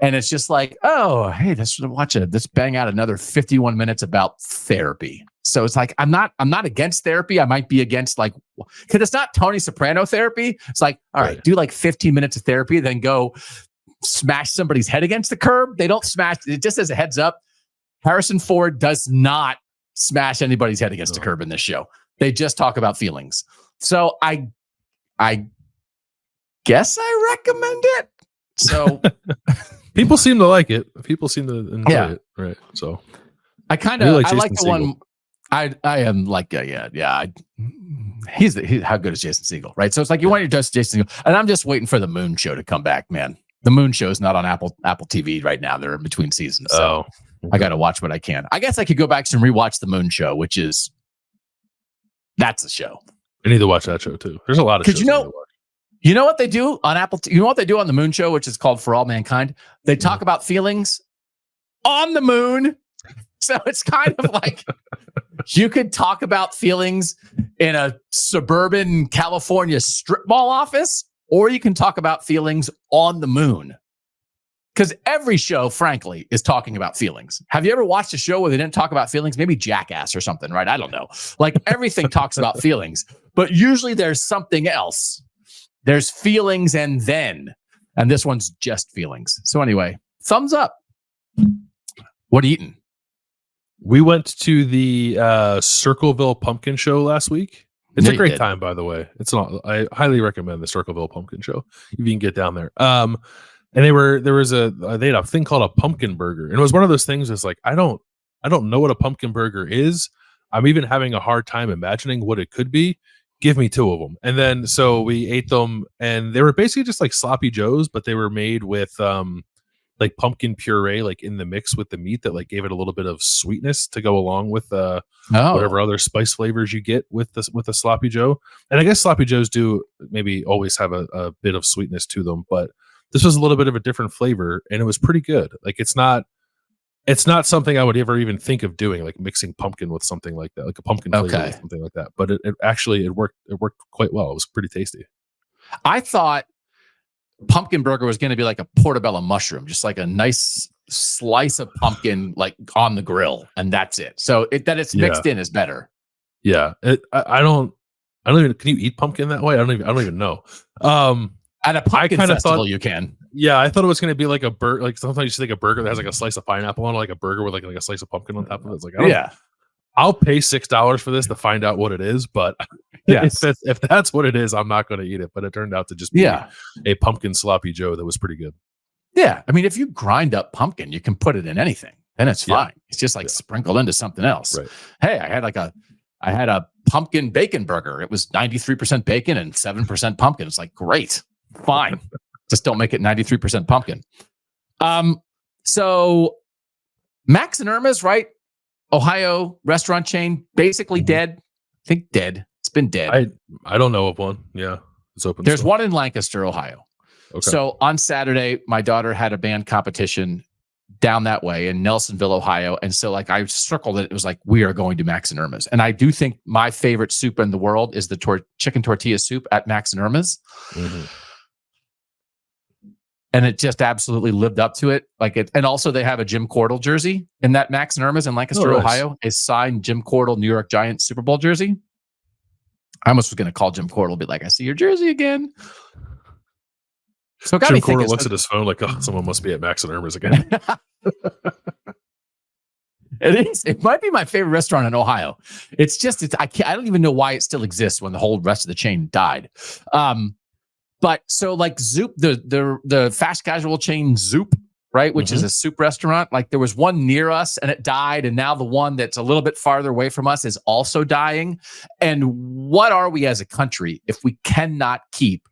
and it's just like, oh, hey, let's bang out another 51 minutes about therapy. So it's like I'm not against therapy. I might be against like, because it's not Tony Soprano therapy. It's like, all right, do like 15 minutes of therapy, then go smash somebody's head against the curb. They don't smash it. Just as a heads up, Harrison Ford does not smash anybody's head against the curb in this show. They just talk about feelings. So I guess I recommend it. So people seem to like it. People seem to enjoy it. Right. So I like the one. I am like, he's how good is Jason Segel, right? So it's like you want your Jason Segel, and I'm just waiting for the Moon Show to come back, man. The Moon Show is not on Apple TV right now. They're in between seasons, so I got to watch what I can. I guess I could go back and rewatch the Moon Show, that's a show. I need to watch that show too. There's a lot of shows. You know what they do on Apple? You know what they do on the Moon Show, which is called For All Mankind? They talk about feelings on the moon. So it's kind of like you could talk about feelings in a suburban California strip mall office, or you can talk about feelings on the moon. Because every show, frankly, is talking about feelings. Have you ever watched a show where they didn't talk about feelings? Maybe Jackass or something, right? I don't know. Like everything talks about feelings, but usually there's something else. There's feelings and this one's just feelings. So anyway, thumbs up. What are you eating? We went to the Circleville Pumpkin Show last week. It's a great time, by the way. I highly recommend the Circleville Pumpkin Show if you can get down there. And they had a thing called a pumpkin burger, and it was one of those things that's like, I don't know what a pumpkin burger is. I'm even having a hard time imagining what it could be. Give me two of them. And then so we ate them, and they were basically just like sloppy joes, but they were made with like pumpkin puree, like in the mix with the meat, that like gave it a little bit of sweetness to go along with whatever other spice flavors you get with a sloppy joe. And I guess sloppy joes do maybe always have a bit of sweetness to them, but this was a little bit of a different flavor, and it was pretty good. Like it's not something I would ever even think of doing, like mixing pumpkin with something like that, like a pumpkin flavor with something like that. But it worked quite well. It was pretty tasty. I thought pumpkin burger was going to be like a portobello mushroom, just like a nice slice of pumpkin, like on the grill, and that's it. So that it's mixed in is better. Yeah, I don't even. Can you eat pumpkin that way? I don't even know. At a pumpkin festival, you can. Yeah, I thought it was going to be like a burger. Like sometimes you just take a burger that has like a slice of pineapple on it, like a burger with like a slice of pumpkin on top of it. It's like, I'll pay $6 for this to find out what it is. But if that's what it is, I'm not going to eat it. But it turned out to just be a pumpkin sloppy joe that was pretty good. Yeah, I mean, if you grind up pumpkin, you can put it in anything, and it's fine. It's just like sprinkled into something else. Right. Hey, I had a pumpkin bacon burger. It was 93% bacon and 7% pumpkin. It's like, great. Fine. Just don't make it 93% pumpkin. So Max and Irma's, right? Ohio restaurant chain, basically dead. I think dead. It's been dead. I don't know of one. Yeah. It's open. There's one in Lancaster, Ohio. Okay. So on Saturday, my daughter had a band competition down that way in Nelsonville, Ohio. And so like I circled it. It was like, we are going to Max and Irma's. And I do think my favorite soup in the world is the chicken tortilla soup at Max and Irma's. Mm-hmm. And it just absolutely lived up to it. And also they have a Jim Cordell jersey in that Max and Irma's in Lancaster, Ohio. A signed Jim Cordell New York Giants Super Bowl jersey. I almost was going to call Jim Cordell, be like, I see your jersey again. So Jim Cordell looks at his phone like, oh, someone must be at Max and Irma's again. It is. It might be my favorite restaurant in Ohio. I don't even know why it still exists when the whole rest of the chain died. But so like Zoop, the fast casual chain Zoop, right, which is a soup restaurant. Like there was one near us and it died, and now the one that's a little bit farther away from us is also dying. And what are we as a country if we cannot keep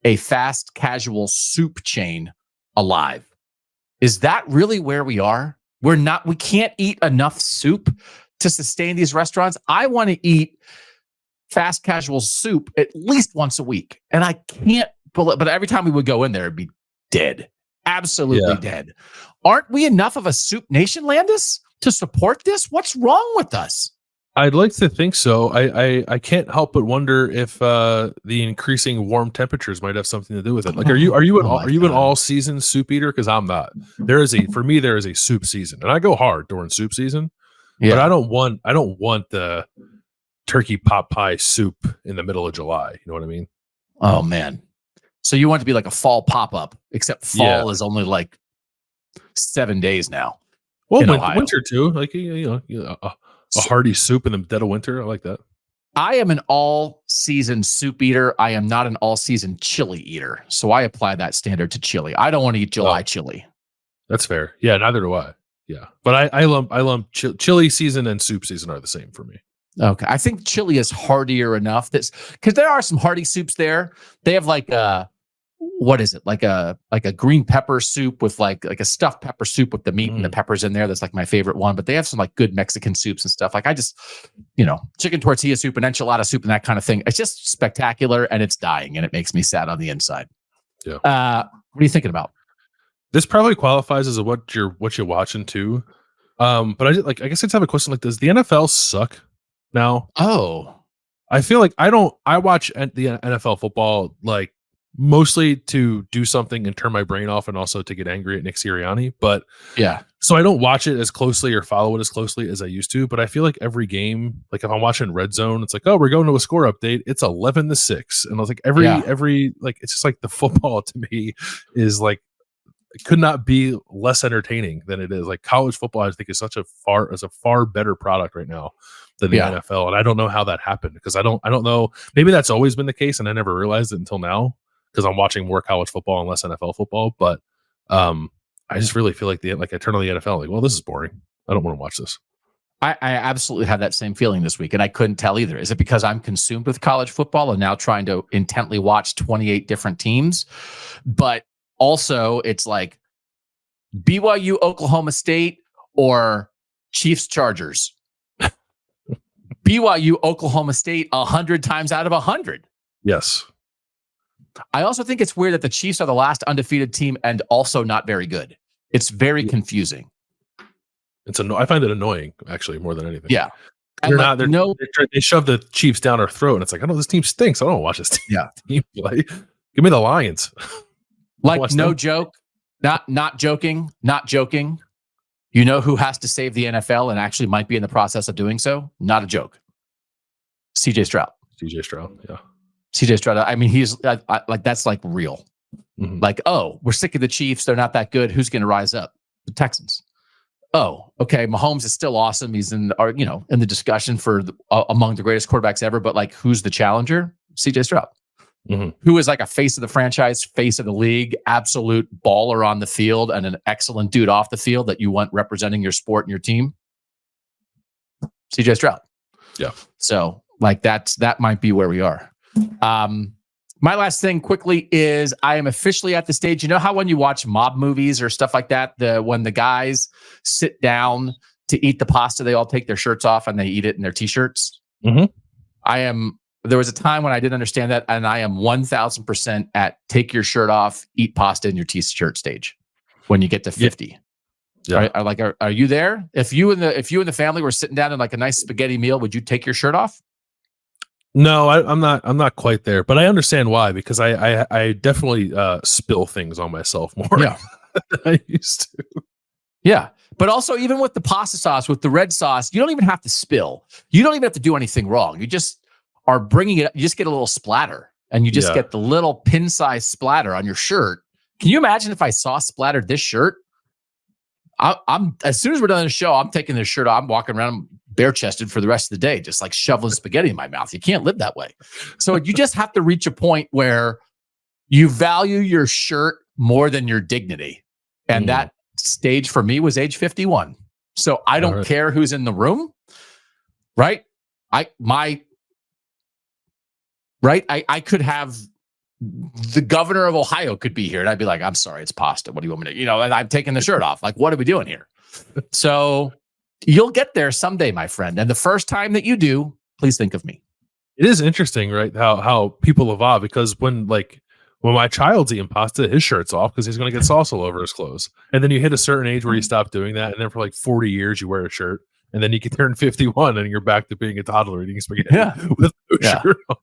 a fast casual soup chain alive? Is that really where we are? We can't eat enough soup to sustain these restaurants. I want to eat fast casual soup at least once a week, and I can't pull it. But every time we would go in there, it'd be dead, absolutely dead. Aren't we enough of a soup nation, Landis, to support this? What's wrong with us? I'd like to think so. I can't help but wonder if the increasing warm temperatures might have something to do with it. Like, are you an all season soup eater? Because I'm not. There is a soup season, and I go hard during soup season. Yeah. But I don't want the turkey pot pie soup in the middle of July. You know what I mean? Oh man. So you want it to be like a fall pop-up, except fall is only like 7 days now. Well, winter too. Like a hearty soup in the dead of winter. I like that. I am an all-season soup eater. I am not an all-season chili eater. So I apply that standard to chili. I don't want to eat July chili. That's fair. Yeah, neither do I. Yeah. But I lump chili season and soup season are the same for me. Okay. I think chili is heartier enough. That's because there are some hearty soups there. They have like what is it? Like a green pepper soup with like a stuffed pepper soup with the meat and the peppers in there. That's like my favorite one. But they have some like good Mexican soups and stuff. Like I just, chicken tortilla soup and enchilada soup and that kind of thing. It's just spectacular and it's dying and it makes me sad on the inside. Yeah. What are you thinking about? This probably qualifies as what you're watching too. But I guess I just have a question. Like, does the NFL suck now? Oh, I feel like I watch the NFL football like mostly to do something and turn my brain off and also to get angry at Nick Sirianni. But yeah, so I don't watch it as closely or follow it as closely as I used to. But I feel like every game, like if I'm watching Red Zone, it's like, oh, we're going to a score update. It's 11-6. And I was like, every like, it's just like the football to me is like, it could not be less entertaining than it is. Like college football, I think is a far better product right now than the NFL. And I don't know how that happened because I don't know. Maybe that's always been the case. And I never realized it until now, because I'm watching more college football and less NFL football. But I just really feel like I turn on the NFL, like, well, this is boring. I don't want to watch this. I absolutely had that same feeling this week, and I couldn't tell either. Is it because I'm consumed with college football and now trying to intently watch 28 different teams? But also, it's like BYU, Oklahoma State, or Chiefs, Chargers. BYU, Oklahoma State, 100 times out of 100. Yes. I also think it's weird that the Chiefs are the last undefeated team and also not very good. It's very confusing. I find it annoying, actually, more than anything. Yeah. They shove the Chiefs down our throat, and it's like, I know this team stinks. I don't want to watch this team play. Give me the Lions. Like, no joke, not joking. You know who has to save the NFL and actually might be in the process of doing so? Not a joke. CJ Stroud. Yeah. CJ Stroud. I mean, he's like, that's like real. Mm-hmm. Like, oh, we're sick of the Chiefs. They're not that good. Who's going to rise up? The Texans. Oh, okay. Mahomes is still awesome. He's in the discussion for among the greatest quarterbacks ever. But like, who's the challenger? CJ Stroud. Mm-hmm. Who is like a face of the franchise, face of the league, absolute baller on the field, and an excellent dude off the field that you want representing your sport and your team. CJ Stroud. Yeah. So like that might be where we are. My last thing quickly is I am officially at the stage. You know how when you watch mob movies or stuff like that, when the guys sit down to eat the pasta, they all take their shirts off and they eat it in their t-shirts. Mm-hmm. There was a time when I didn't understand that, and I am 1,000% at take your shirt off, eat pasta in your t-shirt stage when you get to 50. Yeah. Are you there? If you and the family were sitting down in like a nice spaghetti meal, would you take your shirt off? No, I'm not quite there, but I understand why, because I definitely spill things on myself more than I used to. Yeah. But also, even with the pasta sauce, with the red sauce, you don't even have to spill. You don't even have to do anything wrong. You just are bringing it up. You just get a little splatter, and you just get the little pin-size splatter on your shirt. Can you imagine if I saw splattered this shirt? I'm as soon as we're done the show, I'm taking this shirt off. I'm walking around bare-chested for the rest of the day, just like shoveling spaghetti in my mouth. You can't live that way. So you just have to reach a point where you value your shirt more than your dignity. And that stage for me was age 51. So I don't care who's in the room, right? I could have the governor of Ohio could be here, and I'd be like, I'm sorry, it's pasta. What do you want me to, and I'm taking the shirt off. Like, what are we doing here? So you'll get there someday, my friend. And the first time that you do, please think of me. It is interesting, right? How people evolve, because when my child's eating pasta, his shirt's off because he's going to get sauce all over his clothes. And then you hit a certain age where you stop doing that. And then for like 40 years, you wear a shirt. and then you can turn 51 and you're back to being a toddler eating spaghetti with no shirt on.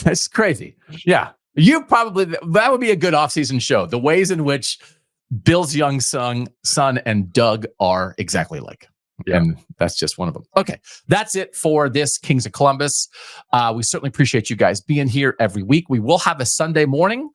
That's crazy. Yeah. That would be a good off-season show. The ways in which Bill's young son and Doug are exactly alike. Yeah. And that's just one of them. Okay. That's it for this Kings of Columbus. We certainly appreciate you guys being here every week. We will have a Sunday morning,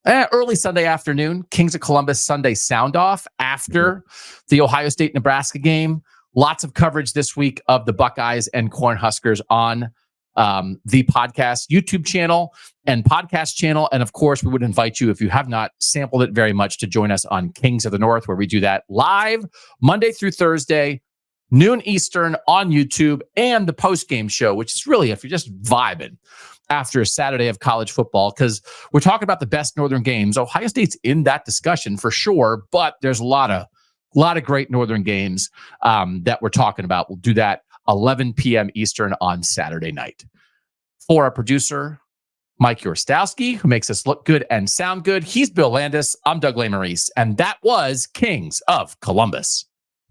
early Sunday afternoon, Kings of Columbus Sunday sound off after the Ohio State Nebraska game. Lots of coverage this week of the Buckeyes and Cornhuskers on the podcast YouTube channel and podcast channel. And of course, we would invite you, if you have not sampled it very much, to join us on Kings of the North, where we do that live Monday through Thursday, noon Eastern on YouTube, and the post-game show, which is really if you're just vibing after a Saturday of college football, because we're talking about the best Northern games. Ohio State's in that discussion for sure, but there's a lot of great Northern games that we're talking about. We'll do that 11 p.m. Eastern on Saturday night. For our producer, Mike Yorstowski, who makes us look good and sound good, he's Bill Landis. I'm Doug Lesmerises, and that was Kings of Columbus.